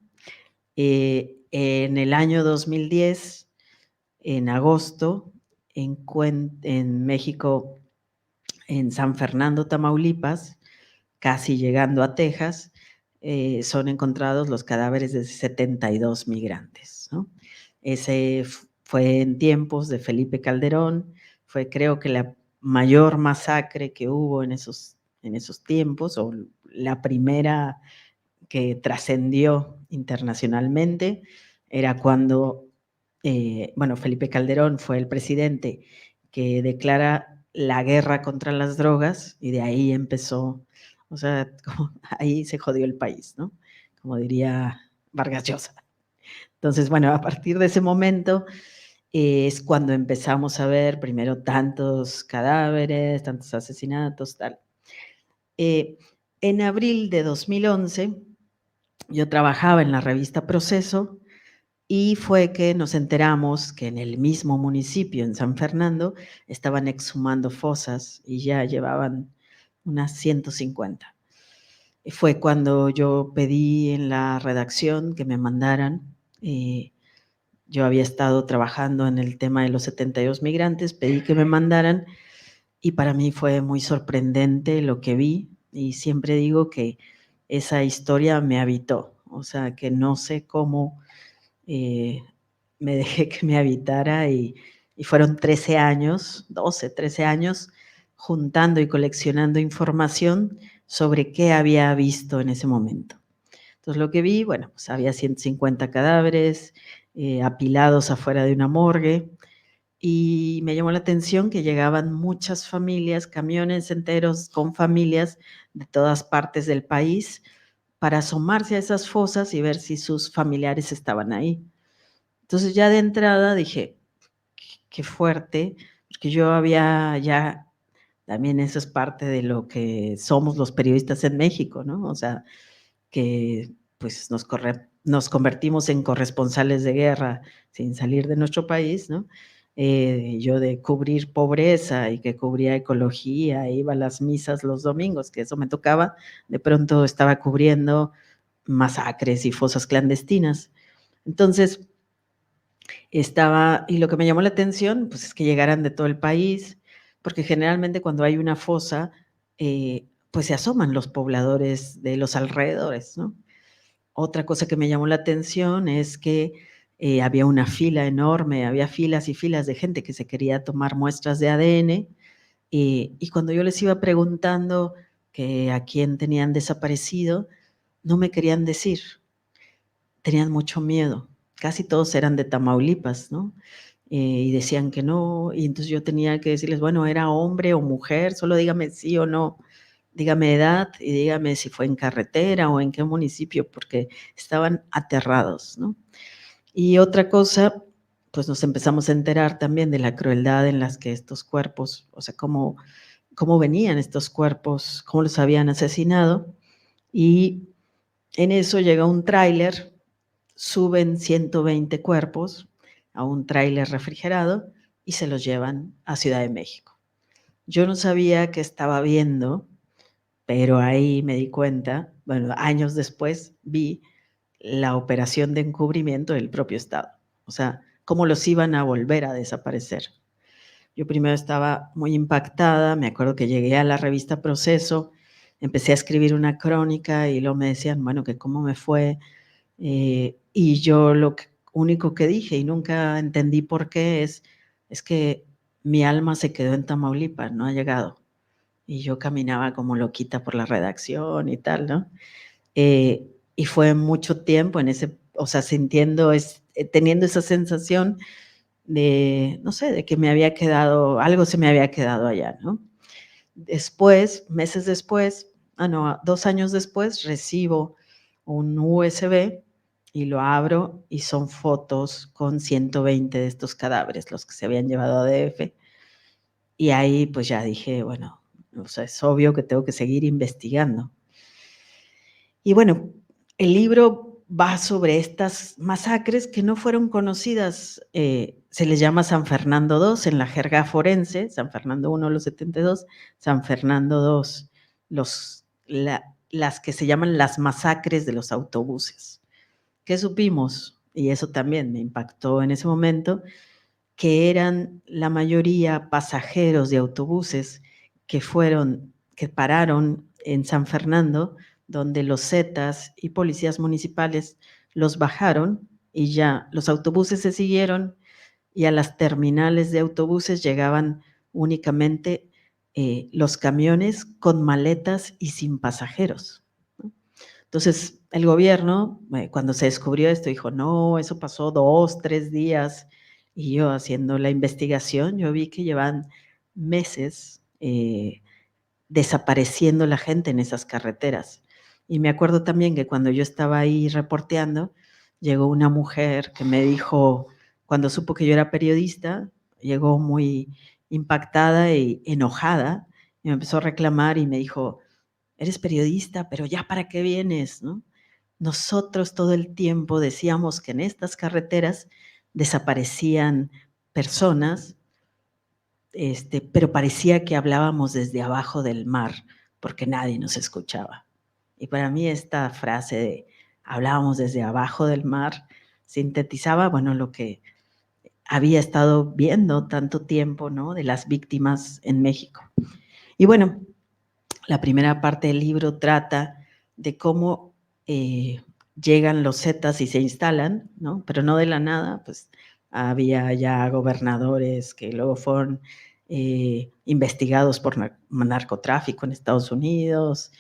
En el año 2010 en agosto, en México, en San Fernando, Tamaulipas, casi llegando a Texas, son encontrados los cadáveres de 72 migrantes, ¿no? Ese fue en tiempos de Felipe Calderón, fue creo que la mayor masacre que hubo en esos tiempos, o la primera que trascendió internacionalmente, era cuando, bueno, Felipe Calderón fue el presidente que declara la guerra contra las drogas y de ahí empezó, o sea, ahí se jodió el país, ¿no? Como diría Vargas Llosa. Entonces, bueno, a partir de ese momento es cuando empezamos a ver primero tantos cadáveres, tantos asesinatos, tal. En abril de 2011, yo trabajaba en la revista Proceso y fue que nos enteramos que en el mismo municipio, en San Fernando, estaban exhumando fosas y ya llevaban unas 150. Y fue cuando yo pedí en la redacción que me mandaran, yo había estado trabajando en el tema de los 72 migrantes, pedí que me mandaran y para mí fue muy sorprendente lo que vi y siempre digo que esa historia me habitó, o sea, que no sé cómo me dejé que me habitara y fueron 13 años, 12, 13 años, juntando y coleccionando información sobre qué había visto en ese momento. Entonces lo que vi, bueno, pues había 150 cadáveres apilados afuera de una morgue y me llamó la atención que llegaban muchas familias, camiones enteros con familias de todas partes del país para asomarse a esas fosas y ver si sus familiares estaban ahí. Entonces ya de entrada dije, qué fuerte, porque yo había ya, también eso es parte de lo que somos los periodistas en México, ¿no? O sea, que pues nos convertimos en corresponsales de guerra sin salir de nuestro país, ¿no? Yo de cubrir pobreza y que cubría ecología, iba a las misas los domingos, que eso me tocaba, de pronto estaba cubriendo masacres y fosas clandestinas. Entonces, y lo que me llamó la atención, pues es que llegaran de todo el país, porque generalmente cuando hay una fosa, pues se asoman los pobladores de los alrededores, ¿no? Otra cosa que me llamó la atención es que había una fila enorme, había filas y filas de gente que se quería tomar muestras de ADN, y cuando yo les iba preguntando que a quién tenían desaparecido, no me querían decir, tenían mucho miedo. Casi todos eran de Tamaulipas, ¿no? Y decían que no, y entonces yo tenía que decirles, bueno, ¿era hombre o mujer? Solo dígame sí o no, dígame edad y dígame si fue en carretera o en qué municipio, porque estaban aterrados, ¿no? Y otra cosa, pues nos empezamos a enterar también de la crueldad en las que estos cuerpos, o sea, cómo venían estos cuerpos, cómo los habían asesinado, y en eso llega un tráiler, suben 120 cuerpos a un tráiler refrigerado y se los llevan a Ciudad de México. Yo no sabía qué estaba viendo, pero ahí me di cuenta, bueno, años después vi la operación de encubrimiento del propio Estado, o sea, cómo los iban a volver a desaparecer. Yo primero estaba muy impactada, me acuerdo que llegué a la revista Proceso, empecé a escribir una crónica y luego me decían, bueno, que cómo me fue, y yo único que dije y nunca entendí por qué es que mi alma se quedó en Tamaulipas, no ha llegado. Y yo caminaba como loquita por la redacción y tal, ¿no? Y fue mucho tiempo en ese, o sea, teniendo esa sensación de, no sé, de que me había quedado, algo se me había quedado allá, ¿no? Después, meses después, 2 años después, recibo un USB y lo abro y son fotos con 120 de estos cadáveres, los que se habían llevado a DF. Y ahí pues ya dije, bueno, o sea, es obvio que tengo que seguir investigando. Y bueno, el libro va sobre estas masacres que no fueron conocidas, se les llama San Fernando II en la jerga forense, San Fernando I los 72, San Fernando II, las que se llaman las masacres de los autobuses. ¿Qué supimos? Y eso también me impactó en ese momento, que eran la mayoría pasajeros de autobuses que pararon en San Fernando, donde los zetas y policías municipales los bajaron y ya los autobuses se siguieron, y a las terminales de autobuses llegaban únicamente los camiones con maletas y sin pasajeros, ¿no? Entonces, el gobierno, cuando se descubrió esto, dijo, no, eso pasó 2, 3 días, y yo haciendo la investigación, yo vi que llevan meses desapareciendo la gente en esas carreteras. Y me acuerdo también que cuando yo estaba ahí reporteando, llegó una mujer que me dijo, cuando supo que yo era periodista, llegó muy impactada y enojada, y me empezó a reclamar y me dijo, eres periodista, pero ya para qué vienes, ¿no? Nosotros todo el tiempo decíamos que en estas carreteras desaparecían personas, pero parecía que hablábamos desde abajo del mar, porque nadie nos escuchaba. Y para mí esta frase de hablábamos desde abajo del mar sintetizaba, bueno, lo que había estado viendo tanto tiempo, ¿no?, de las víctimas en México. Y bueno, la primera parte del libro trata de cómo llegan los zetas y se instalan, ¿no? Pero no de la nada, pues había ya gobernadores que luego fueron investigados por narcotráfico en Estados Unidos.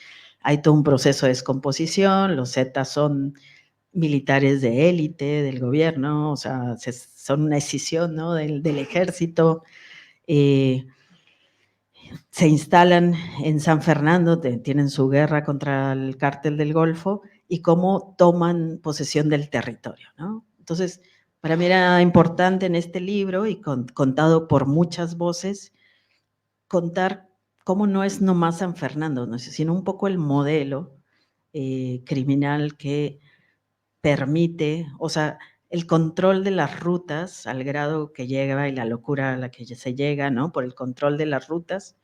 Hay todo un proceso de descomposición, los zetas son militares de élite del gobierno, o sea, son una escisión, ¿no?, del ejército. Se instalan en San Fernando, tienen su guerra contra el cártel del Golfo y cómo toman posesión del territorio, ¿no? Entonces, para mí era importante en este libro y contado por muchas voces, contar cómo no es nomás San Fernando, ¿no?, sino un poco el modelo criminal que permite, o sea, el control de las rutas al grado que llega y la locura a la que se llega, ¿no?, por el control de las rutas.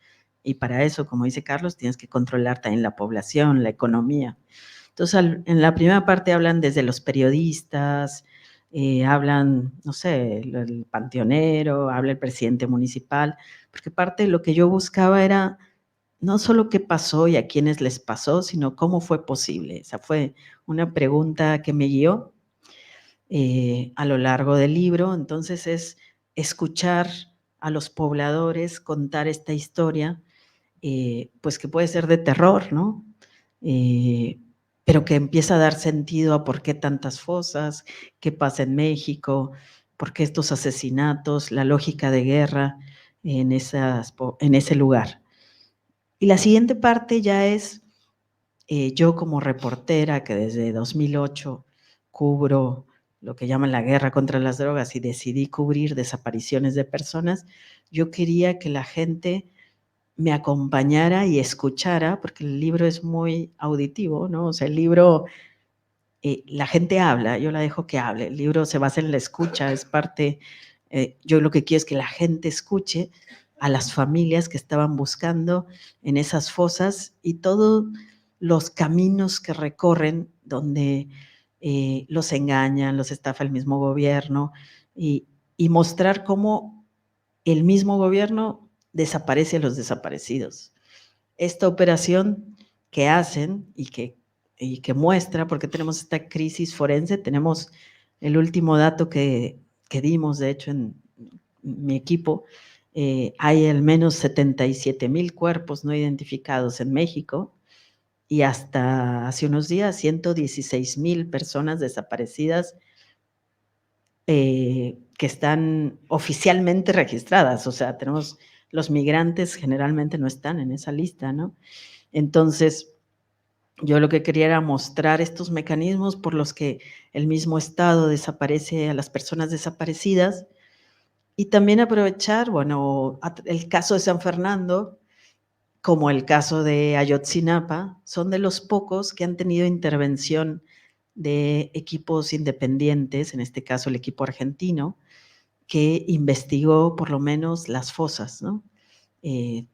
Y para eso, como dice Carlos, tienes que controlar también la población, la economía. Entonces, en la primera parte hablan desde los periodistas, hablan, no sé, el panteonero, habla el presidente municipal, porque parte de lo que yo buscaba era no solo qué pasó y a quiénes les pasó, sino cómo fue posible. Esa fue una pregunta que me guió a lo largo del libro. Entonces es escuchar a los pobladores contar esta historia, pues que puede ser de terror, ¿no? Pero que empieza a dar sentido a por qué tantas fosas, qué pasa en México, por qué estos asesinatos, la lógica de guerra en ese lugar. Y la siguiente parte ya es yo como reportera que desde 2008 cubro lo que llaman la guerra contra las drogas y decidí cubrir desapariciones de personas. Yo quería que la gente me acompañara y escuchara, porque el libro es muy auditivo, ¿no? O sea, el libro, la gente habla, yo la dejo que hable. El libro se basa en la escucha, es parte, yo lo que quiero es que la gente escuche a las familias que estaban buscando en esas fosas y todos los caminos que recorren donde los engañan, los estafa el mismo gobierno y mostrar cómo el mismo gobierno desaparece a los desaparecidos. Esta operación que hacen y que muestra, porque tenemos esta crisis forense, tenemos el último dato que dimos, de hecho, en mi equipo, hay al menos 77,000 cuerpos no identificados en México y hasta hace unos días 116,000 personas desaparecidas que están oficialmente registradas. O sea, tenemos los migrantes generalmente no están en esa lista, ¿no? Entonces, yo lo que quería era mostrar estos mecanismos por los que el mismo Estado desaparece a las personas desaparecidas y también aprovechar, bueno, el caso de San Fernando, como el caso de Ayotzinapa, son de los pocos que han tenido intervención de equipos independientes, en este caso el equipo argentino, que investigó por lo menos las fosas, ¿no?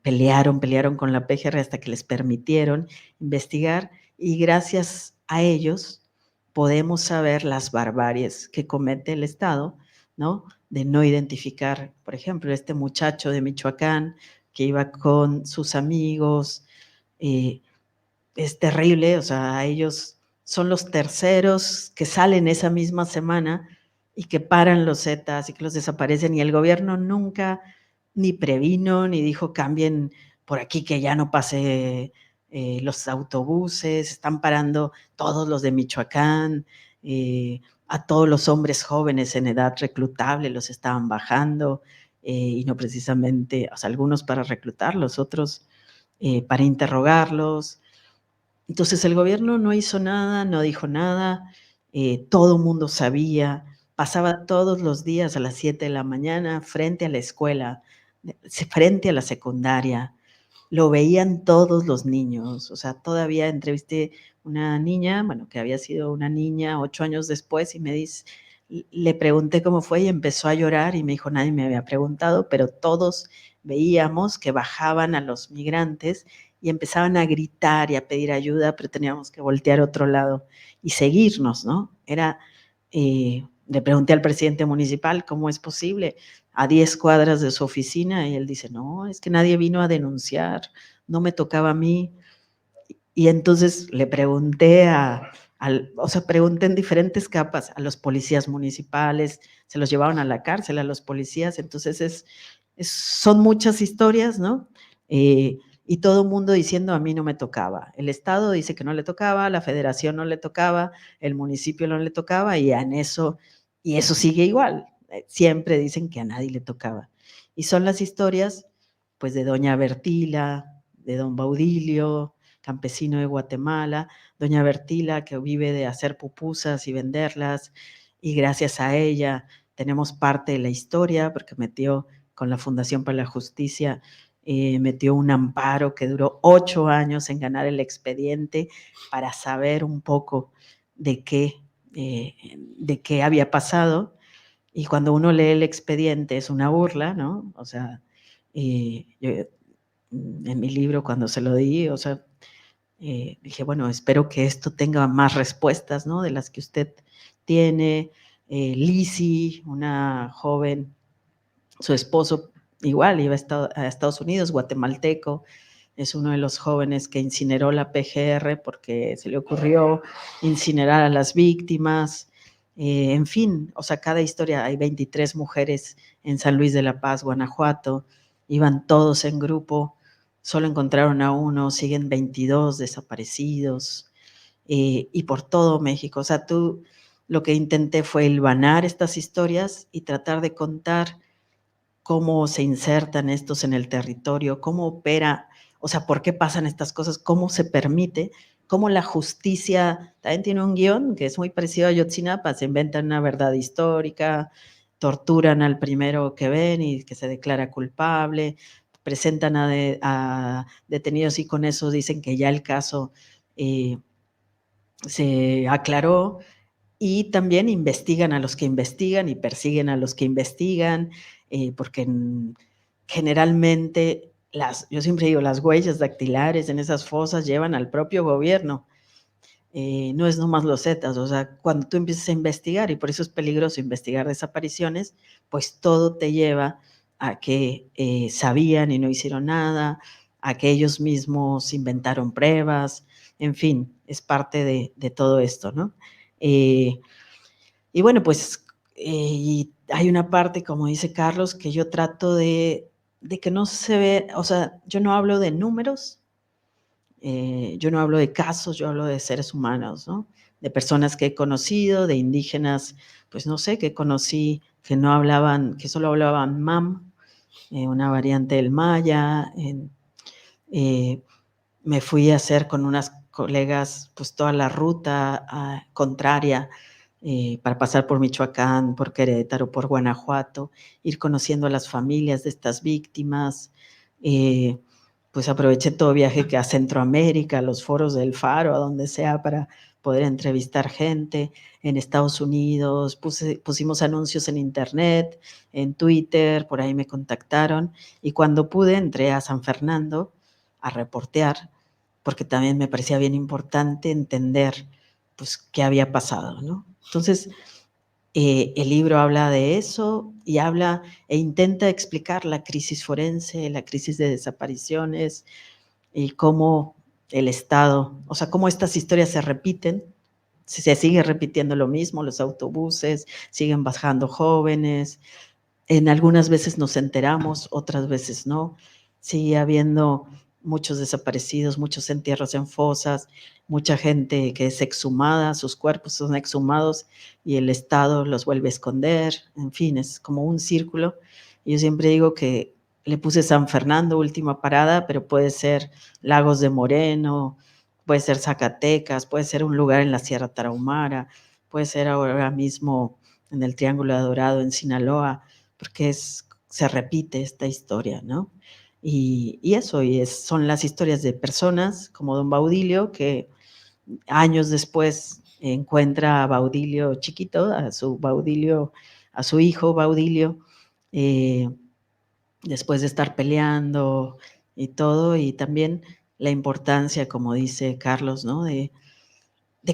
Pelearon con la PGR hasta que les permitieron investigar y gracias a ellos podemos saber las barbaries que comete el Estado ¿no? De no identificar, por ejemplo, este muchacho de Michoacán que iba con sus amigos, es terrible, o sea, ellos son los terceros que salen esa misma semana y que paran los Zetas y que los desaparecen, y el gobierno nunca ni previno, ni dijo cambien por aquí que ya no pase los autobuses, están parando todos los de Michoacán, a todos los hombres jóvenes en edad reclutable los estaban bajando, y no precisamente, o sea, algunos para reclutarlos, otros para interrogarlos. Entonces el gobierno no hizo nada, no dijo nada, todo el mundo sabía, pasaba todos los días a las 7 de la mañana frente a la escuela, frente a la secundaria, lo veían todos los niños, o sea, todavía entrevisté una niña, bueno, que había sido una niña 8 años después, y me dice, le pregunté cómo fue y empezó a llorar y me dijo, nadie me había preguntado, pero todos veíamos que bajaban a los migrantes y empezaban a gritar y a pedir ayuda, pero teníamos que voltear a otro lado y seguirnos, ¿no? Le pregunté al presidente municipal cómo es posible, a 10 cuadras de su oficina, y él dice, no, es que nadie vino a denunciar, no me tocaba a mí. Y entonces le pregunté o sea, pregunté en diferentes capas a los policías municipales, se los llevaron a la cárcel a los policías, entonces son muchas historias, ¿no? Y todo el mundo diciendo a mí no me tocaba. El Estado dice que no le tocaba, la Federación no le tocaba, el municipio no le tocaba, y eso sigue igual. Siempre dicen que a nadie le tocaba. Y son las historias, pues, de doña Bertila, de don Baudilio, campesino de Guatemala, doña Bertila, que vive de hacer pupusas y venderlas, y gracias a ella tenemos parte de la historia, porque metió con la Fundación para la Justicia, metió un amparo que duró 8 años en ganar el expediente para saber un poco de qué había pasado, y cuando uno lee el expediente es una burla, ¿no? O sea, yo, en mi libro cuando se lo di, o sea, dije, bueno, espero que esto tenga más respuestas, ¿no? De las que usted tiene. Lizzie, una joven, su esposo igual iba a Estados Unidos, guatemalteco, es uno de los jóvenes que incineró la PGR porque se le ocurrió incinerar a las víctimas. En fin, o sea, cada historia, hay 23 mujeres en San Luis de la Paz, Guanajuato, iban todos en grupo, solo encontraron a uno, siguen 22 desaparecidos, y por todo México. O sea, lo que intenté fue hilvanar estas historias y tratar de contar cómo se insertan estos en el territorio, cómo opera, o sea, por qué pasan estas cosas, cómo se permite, cómo la justicia también tiene un guión que es muy parecido a Ayotzinapa, se inventan una verdad histórica, torturan al primero que ven y que se declara culpable, presentan a detenidos y con eso dicen que ya el caso se aclaró, y también investigan a los que investigan y persiguen a los que investigan, porque generalmente, yo siempre digo, las huellas dactilares en esas fosas llevan al propio gobierno. No es nomás los Zetas, o sea, cuando tú empiezas a investigar, y por eso es peligroso investigar desapariciones, pues todo te lleva a que sabían y no hicieron nada, a que ellos mismos inventaron pruebas, en fin, es parte de todo esto, ¿no? Y bueno, pues y hay una parte, como dice Carlos, que yo trato de que no se ve, o sea, yo no hablo de números, yo no hablo de casos, yo hablo de seres humanos, ¿no? De personas que he conocido, de indígenas, pues no sé, que conocí, que no hablaban, que solo hablaban mam, una variante del maya. Me fui a hacer con unas colegas pues toda la ruta contraria, para pasar por Michoacán, por Querétaro, por Guanajuato, ir conociendo a las familias de estas víctimas. Pues aproveché todo viaje que a Centroamérica, a los foros del Faro, a donde sea, para poder entrevistar gente. En Estados Unidos pusimos anuncios en internet, en Twitter, por ahí me contactaron, y cuando pude entré a San Fernando a reportear, porque también me parecía bien importante entender pues qué había pasado, ¿no? Entonces, El libro habla de eso y habla e intenta explicar la crisis forense, la crisis de desapariciones y cómo el Estado, o sea, cómo estas historias se repiten, se sigue repitiendo lo mismo, los autobuses, siguen bajando jóvenes, en algunas veces nos enteramos, otras veces no, sigue habiendo muchos desaparecidos, muchos entierros en fosas, mucha gente que es exhumada, sus cuerpos son exhumados y el Estado los vuelve a esconder, en fin, es como un círculo. Yo siempre digo que le puse San Fernando, última parada, pero puede ser Lagos de Moreno, puede ser Zacatecas, puede ser un lugar en la Sierra Tarahumara, puede ser ahora mismo en el Triángulo Dorado en Sinaloa, porque se repite esta historia, ¿no? Y eso, son las historias de personas como don Baudilio, que años después encuentra a Baudilio chiquito, a su hijo Baudilio, después de estar peleando y todo, y también la importancia, como dice Carlos, ¿no? De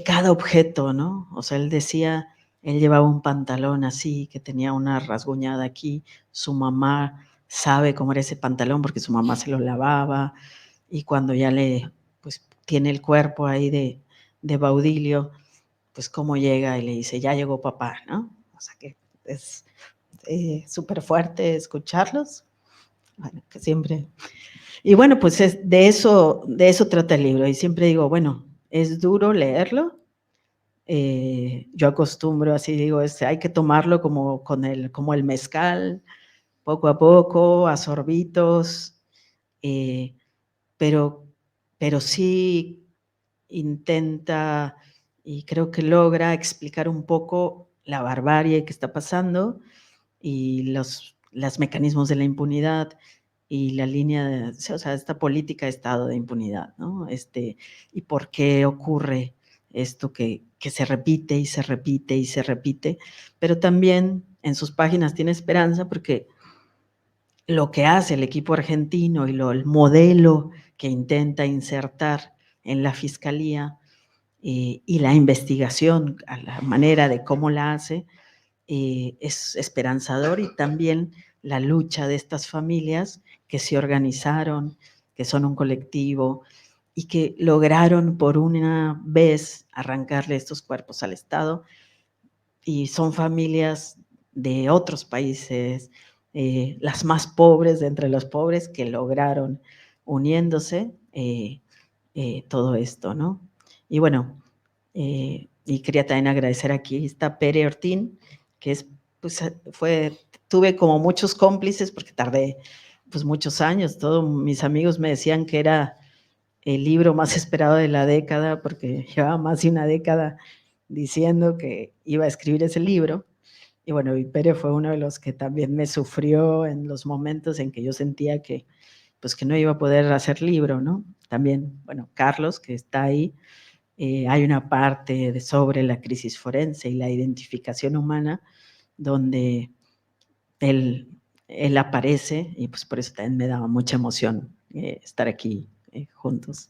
cada objeto, ¿no? O sea, él decía, él llevaba un pantalón así, que tenía una rasguñada aquí, su mamá sabe cómo era ese pantalón porque su mamá se lo lavaba, y cuando ya pues tiene el cuerpo ahí de Baudilio, pues cómo llega y le dice, ya llegó papá, ¿no? O sea que es súper fuerte escucharlos, bueno, que siempre... Y bueno, pues de eso trata el libro, y siempre digo, bueno, es duro leerlo, yo acostumbro, así digo, hay que tomarlo como el mezcal, poco a poco, a sorbitos, eh, pero, pero sí intenta y creo que logra explicar un poco la barbarie que está pasando y los mecanismos de la impunidad y la línea de, o sea, esta política de Estado de impunidad, ¿no? Y por qué ocurre esto que se repite y se repite y se repite, pero también en sus páginas tiene esperanza porque lo que hace el equipo argentino y el modelo que intenta insertar en la fiscalía y la investigación, a la manera de cómo la hace, es esperanzador, y también la lucha de estas familias que se organizaron, que son un colectivo y que lograron por una vez arrancarle estos cuerpos al Estado, y son familias de otros países, las más pobres de entre los pobres, que lograron uniéndose todo esto, ¿no? Y bueno, y quería también agradecer aquí, está Pere Ortín, que pues tuve como muchos cómplices porque tardé pues muchos años, todos mis amigos me decían que era el libro más esperado de la década porque llevaba más de una década diciendo que iba a escribir ese libro. Y bueno, y Pere fue uno de los que también me sufrió en los momentos en que yo sentía que pues que no iba a poder hacer libro, ¿no? También, bueno, Carlos, que está ahí, hay una parte sobre la crisis forense y la identificación humana donde él, él aparece, y pues por eso también me daba mucha emoción estar aquí juntos.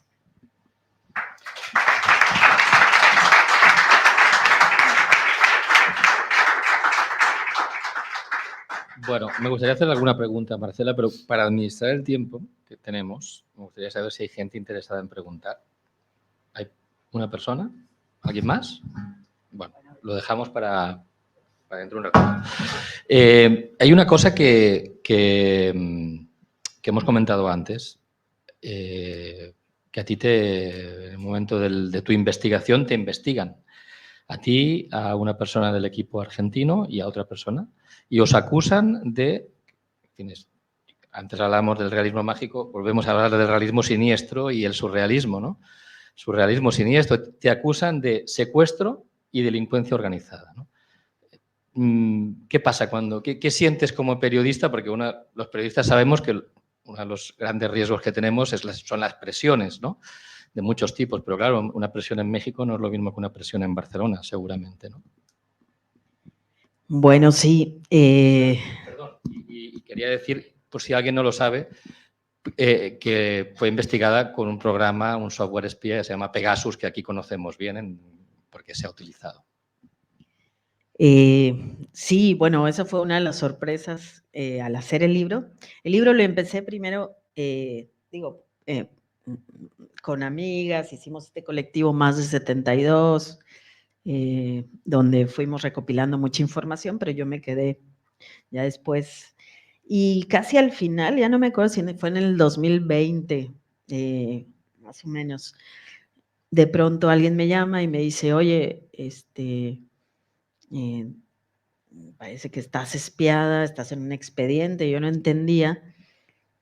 Bueno, me gustaría hacerle alguna pregunta, Marcela, pero para administrar el tiempo que tenemos, me gustaría saber si hay gente interesada en preguntar. ¿Hay una persona? ¿Alguien más? Bueno, lo dejamos para dentro de un rato. Hay una cosa que hemos comentado antes, que a ti en el momento de tu investigación te investigan. A ti, a una persona del equipo argentino y a otra persona, y os acusan de... Antes hablamos del realismo mágico, volvemos a hablar del realismo siniestro y el surrealismo, ¿no? Surrealismo siniestro, te acusan de secuestro y delincuencia organizada, ¿no? ¿Qué pasa qué sientes como periodista? Porque los periodistas sabemos que uno de los grandes riesgos que tenemos son las presiones, ¿no? De muchos tipos, pero claro, una presión en México no es lo mismo que una presión en Barcelona, seguramente, ¿no? Bueno, sí. Perdón, y quería decir, por si alguien no lo sabe, que fue investigada con un programa, un software espía que se llama Pegasus, que aquí conocemos bien porque se ha utilizado. Sí, bueno, esa fue una de las sorpresas al hacer el libro. El libro lo empecé primero, con amigas, hicimos este colectivo Más de 72, donde fuimos recopilando mucha información, pero yo me quedé ya después. Y casi al final, ya no me acuerdo si fue en el 2020, más o menos, de pronto alguien me llama y me dice, oye, eh, parece que estás espiada, estás en un expediente. Yo no entendía.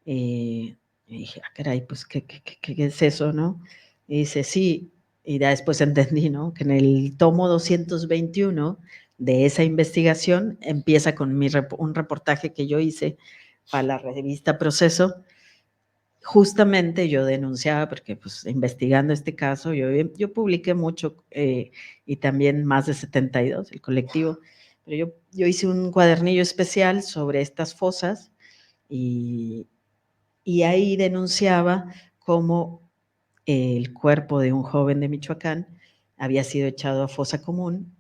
Y dije, caray, pues, ¿qué es eso, no? Y dice, sí, y ya después entendí, ¿no? Que en el tomo 221 de esa investigación empieza con un reportaje que yo hice para la revista Proceso. Justamente yo denunciaba, porque pues investigando este caso, yo publiqué mucho y también Más de 72, el colectivo, pero yo hice un cuadernillo especial sobre estas fosas y ahí denunciaba cómo el cuerpo de un joven de Michoacán había sido echado a fosa común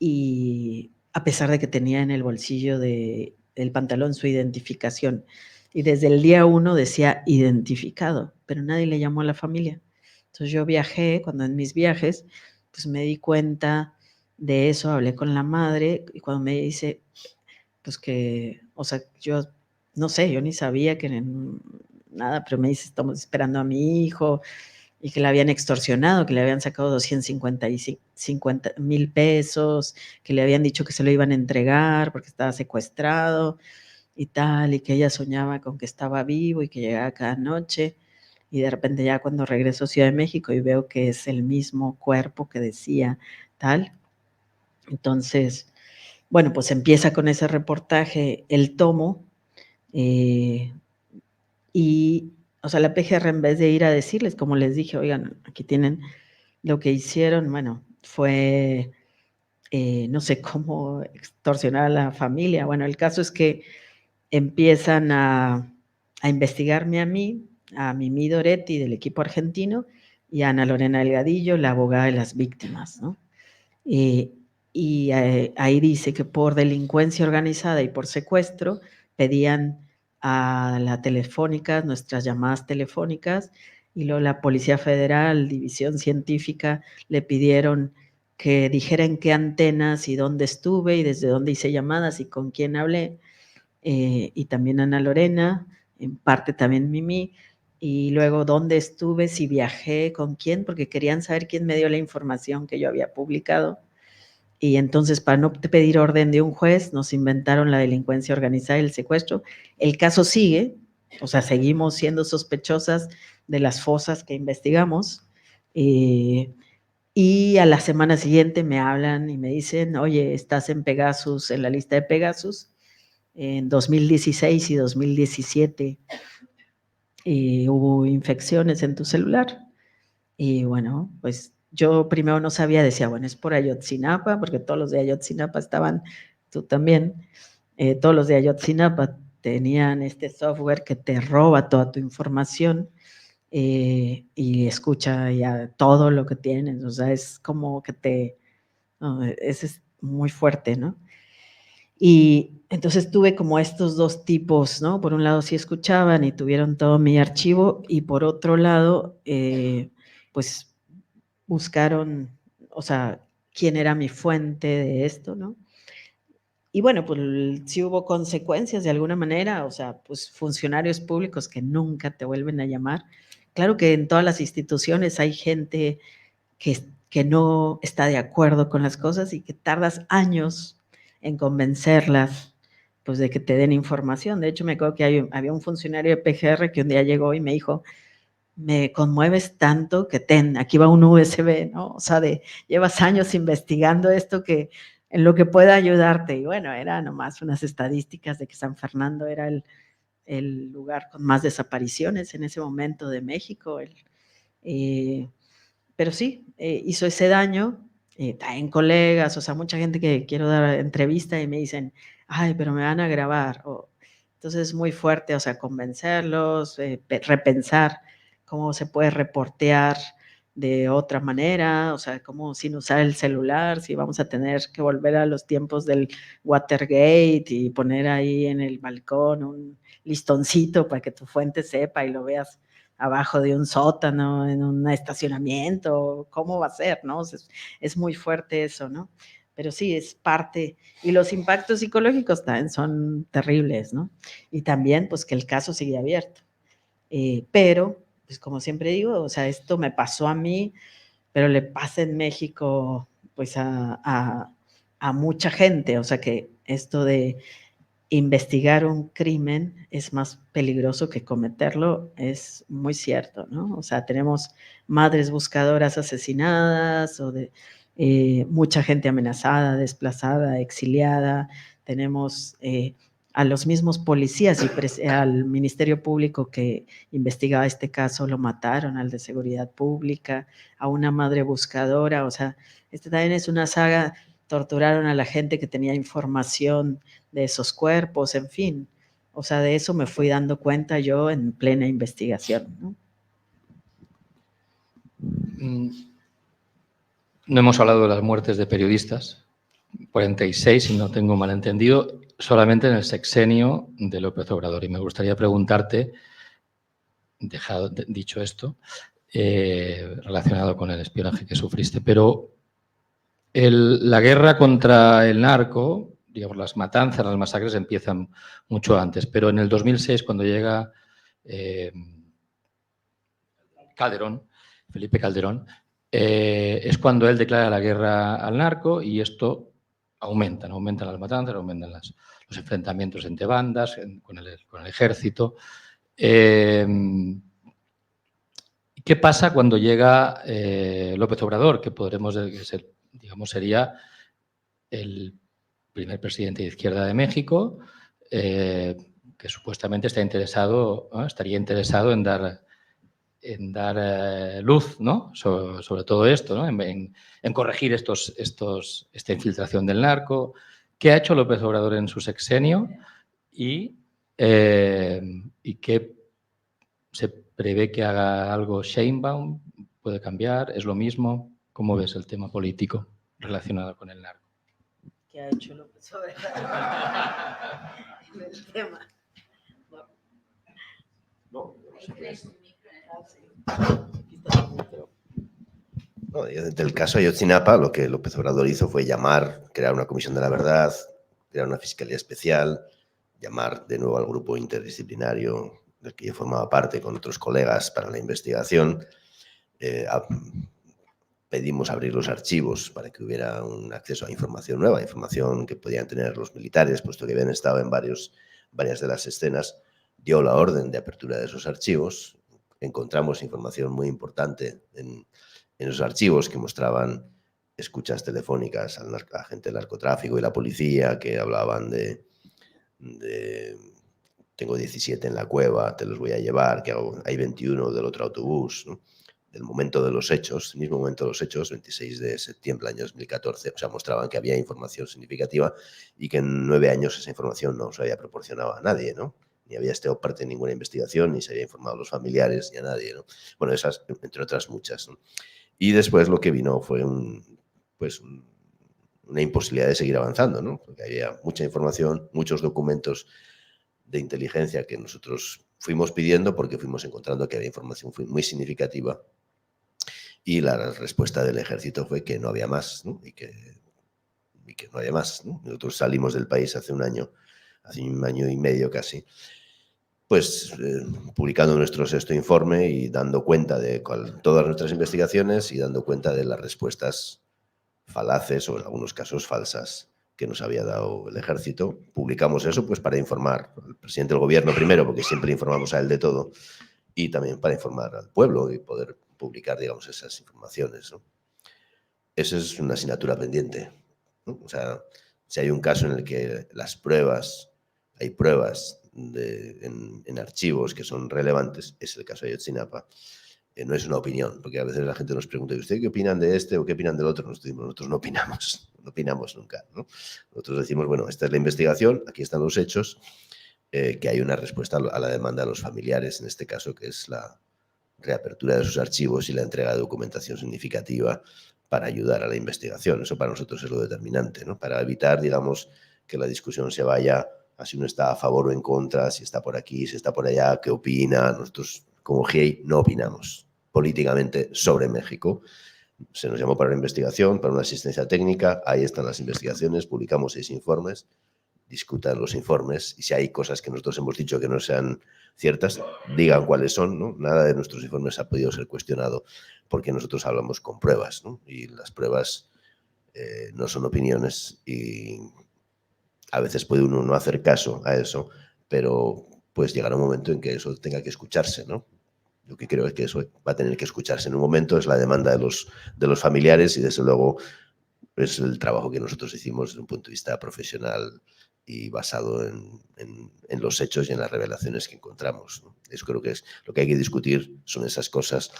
y a pesar de que tenía en el bolsillo del pantalón su identificación. Y desde el día 1 decía identificado, pero nadie le llamó a la familia. Entonces yo viajé, cuando en mis viajes, pues me di cuenta de eso, hablé con la madre y cuando me dice, pues que, o sea, yo no sé, yo ni sabía que nada, pero me dice, estamos esperando a mi hijo y que le habían extorsionado, que le habían sacado 250,000 pesos, que le habían dicho que se lo iban a entregar porque estaba secuestrado y tal, y que ella soñaba con que estaba vivo y que llegaba cada noche. Y de repente ya cuando regreso a Ciudad de México y veo que es el mismo cuerpo que decía tal, entonces, bueno, pues empieza con ese reportaje el tomo eh, y, o sea, la PGR en vez de ir a decirles, como les dije, oigan, aquí tienen lo que hicieron, bueno, fue, no sé cómo extorsionar a la familia. Bueno, el caso es que empiezan a investigarme a Mimi Doretti del equipo argentino y a Ana Lorena Delgadillo, la abogada de las víctimas, ¿no? Y ahí dice que por delincuencia organizada y por secuestro pedían a la telefónica, nuestras llamadas telefónicas, y luego la Policía Federal, División Científica, le pidieron que dijera en qué antenas y dónde estuve y desde dónde hice llamadas y con quién hablé, y también Ana Lorena, en parte también Mimi, y luego dónde estuve, si viajé, con quién, porque querían saber quién me dio la información que yo había publicado. Y entonces, para no pedir orden de un juez, nos inventaron la delincuencia organizada y el secuestro. El caso sigue, o sea, seguimos siendo sospechosas de las fosas que investigamos. Y a la semana siguiente me hablan y me dicen, oye, estás en Pegasus, en la lista de Pegasus, en 2016 y 2017 hubo infecciones en tu celular. Y bueno, pues yo primero no sabía, decía, bueno, es por Ayotzinapa, porque todos los de Ayotzinapa estaban, tú también, todos los de Ayotzinapa tenían este software que te roba toda tu información y escucha ya todo lo que tienes, o sea, es como que no, es muy fuerte, ¿no? Y entonces tuve como estos dos tipos, ¿no? Por un lado sí escuchaban y tuvieron todo mi archivo y por otro lado, pues buscaron, o sea, quién era mi fuente de esto, ¿no? Y bueno, pues sí hubo consecuencias de alguna manera, o sea, pues funcionarios públicos que nunca te vuelven a llamar. Claro que en todas las instituciones hay gente que no está de acuerdo con las cosas y que tardas años en convencerlas, pues de que te den información. De hecho, me acuerdo que había un funcionario de PGR que un día llegó y me dijo, me conmueves tanto que aquí va un USB, ¿no? O sea, llevas años investigando esto que en lo que pueda ayudarte. Y bueno, era nomás unas estadísticas de que San Fernando era el lugar con más desapariciones en ese momento de México. Pero sí, hizo ese daño. También colegas, o sea, mucha gente que quiero dar entrevista y me dicen, ay, pero me van a grabar. Entonces es muy fuerte, o sea, convencerlos, repensar cómo se puede reportear de otra manera, o sea, como sin usar el celular, si vamos a tener que volver a los tiempos del Watergate y poner ahí en el balcón un listoncito para que tu fuente sepa y lo veas abajo de un sótano, en un estacionamiento, ¿cómo va a ser, no? O sea, es muy fuerte eso, ¿no? Pero sí, es parte, y los impactos psicológicos también son terribles, ¿no? Y también, pues, que el caso sigue abierto. Pero, pues, como siempre digo, o sea, esto me pasó a mí, pero le pasa en México, pues, a mucha gente, o sea, que esto de investigar un crimen es más peligroso que cometerlo, es muy cierto, ¿no? O sea, tenemos madres buscadoras asesinadas o de mucha gente amenazada, desplazada, exiliada, tenemos a los mismos policías y al Ministerio Público que investigaba este caso lo mataron, al de Seguridad Pública, a una madre buscadora, o sea, este también es una saga, torturaron a la gente que tenía información de esos cuerpos, en fin. O sea, de eso me fui dando cuenta yo en plena investigación, ¿no? No hemos hablado de las muertes de periodistas, 46, si no tengo mal entendido, solamente en el sexenio de López Obrador. Y me gustaría preguntarte, dicho esto, relacionado con el espionaje que sufriste, pero la guerra contra el narco, digamos, las matanzas, las masacres empiezan mucho antes, pero en el 2006, cuando llega Calderón, Felipe Calderón, es cuando él declara la guerra al narco y esto aumentan las matanzas, aumentan los enfrentamientos entre bandas, con el ejército. ¿Qué pasa cuando llega López Obrador, que podremos ser, digamos, sería el primer presidente de izquierda de México, que supuestamente estaría interesado en dar luz, ¿no? sobre todo esto, ¿no? en corregir esta infiltración del narco. ¿Qué ha hecho López Obrador en su sexenio? Y qué se prevé que haga algo Sheinbaum. ¿Puede cambiar? ¿Es lo mismo? ¿Cómo ves el tema político relacionado con el narco? ¿Qué ha hecho López Obrador en el tema? No, del caso Ayotzinapa, lo que López Obrador hizo fue crear una comisión de la verdad, crear una fiscalía especial, llamar de nuevo al grupo interdisciplinario del que yo formaba parte con otros colegas para la investigación. Pedimos abrir los archivos para que hubiera un acceso a información nueva, información que podían tener los militares, puesto que habían estado en varias de las escenas. Dio la orden de apertura de esos archivos. Encontramos información muy importante en esos archivos que mostraban escuchas telefónicas al agente del narcotráfico y la policía que hablaban de tengo 17 en la cueva, te los voy a llevar, que hay 21 del otro autobús, ¿no? Del momento de los hechos, el mismo momento de los hechos, 26 de septiembre del año 2014, o sea, mostraban que había información significativa y que en 9 años esa información no se había proporcionado a nadie, ¿no? Ni había estado parte de ninguna investigación, ni se había informado a los familiares, ni a nadie, ¿no? Bueno, esas, entre otras muchas, ¿no? Y después lo que vino fue una imposibilidad de seguir avanzando, ¿no? Porque había mucha información, muchos documentos de inteligencia que nosotros fuimos pidiendo porque fuimos encontrando que había información muy significativa y la respuesta del ejército fue que no había más, ¿no? Y que no había más, ¿no? Nosotros salimos del país hace un año y medio casi, pues publicando nuestro sexto informe y dando cuenta de todas nuestras investigaciones y dando cuenta de las respuestas falaces o en algunos casos falsas que nos había dado el ejército. Publicamos eso pues para informar al presidente del gobierno primero, porque siempre informamos a él de todo, y también para informar al pueblo y poder publicar, digamos, esas informaciones, ¿no? Esa es una asignatura pendiente, ¿no? O sea, si hay un caso en el que hay pruebas en archivos que son relevantes, es el caso de Ayotzinapa. No es una opinión, porque a veces la gente nos pregunta, ¿y usted qué opinan de este o qué opinan del otro? Nosotros no opinamos nunca, ¿no? Nosotros decimos, bueno, esta es la investigación, aquí están los hechos, que hay una respuesta a la demanda de los familiares, en este caso, que es la reapertura de sus archivos y la entrega de documentación significativa para ayudar a la investigación. Eso para nosotros es lo determinante, ¿no? Para evitar, digamos, que la discusión se vaya a si uno está a favor o en contra, si está por aquí, si está por allá, qué opina. Nosotros, como GIEI, no opinamos políticamente sobre México. Se nos llamó para una investigación, para una asistencia técnica. Ahí están las investigaciones, publicamos 6 informes, discutan los informes y si hay cosas que nosotros hemos dicho que no sean ciertas, digan cuáles son, ¿no? Nada de nuestros informes ha podido ser cuestionado porque nosotros hablamos con pruebas, ¿no? Y las pruebas no son opiniones y a veces puede uno no hacer caso a eso, pero pues llegará un momento en que eso tenga que escucharse, ¿no? Yo que creo es que eso va a tener que escucharse en un momento, es la demanda de los familiares y desde luego es el trabajo que nosotros hicimos desde un punto de vista profesional y basado en los hechos y en las revelaciones que encontramos, ¿no? Eso creo que es lo que hay que discutir, son esas cosas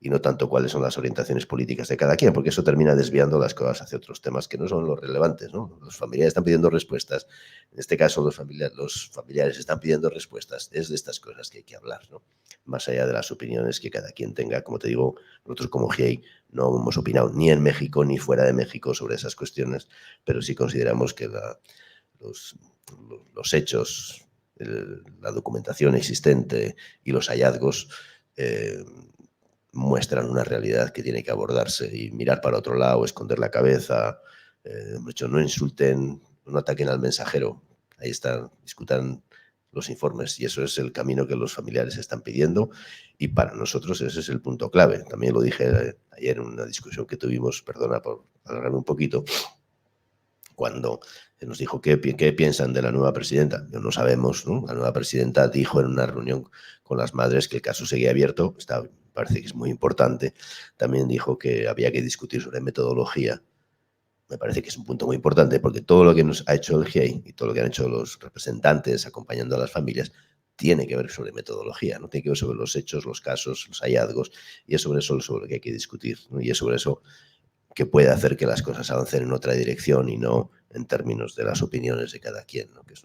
y no tanto cuáles son las orientaciones políticas de cada quien, porque eso termina desviando las cosas hacia otros temas que no son los relevantes, ¿no? Los familiares están pidiendo respuestas, en este caso los familiares están pidiendo respuestas, es de estas cosas que hay que hablar, ¿no? Más allá de las opiniones que cada quien tenga. Como te digo, nosotros como GIEI no hemos opinado ni en México ni fuera de México sobre esas cuestiones, pero sí consideramos que los hechos, la documentación existente y los hallazgos muestran una realidad que tiene que abordarse y mirar para otro lado, esconder la cabeza. De hecho, no insulten, no ataquen al mensajero. Ahí están, discutan los informes y eso es el camino que los familiares están pidiendo y para nosotros ese es el punto clave. También lo dije ayer en una discusión que tuvimos, perdona por alargarme un poquito, cuando nos dijo qué piensan de la nueva presidenta. No sabemos, ¿no? La nueva presidenta dijo en una reunión con las madres que el caso seguía abierto, parece que es muy importante. También dijo que había que discutir sobre metodología. Me parece que es un punto muy importante porque todo lo que nos ha hecho el GIEI y todo lo que han hecho los representantes acompañando a las familias tiene que ver sobre metodología, no tiene que ver sobre los hechos, los casos, los hallazgos y es sobre eso sobre lo que hay que discutir, ¿no? Y es sobre eso que puede hacer que las cosas avancen en otra dirección y no en términos de las opiniones de cada quien, ¿no? Que es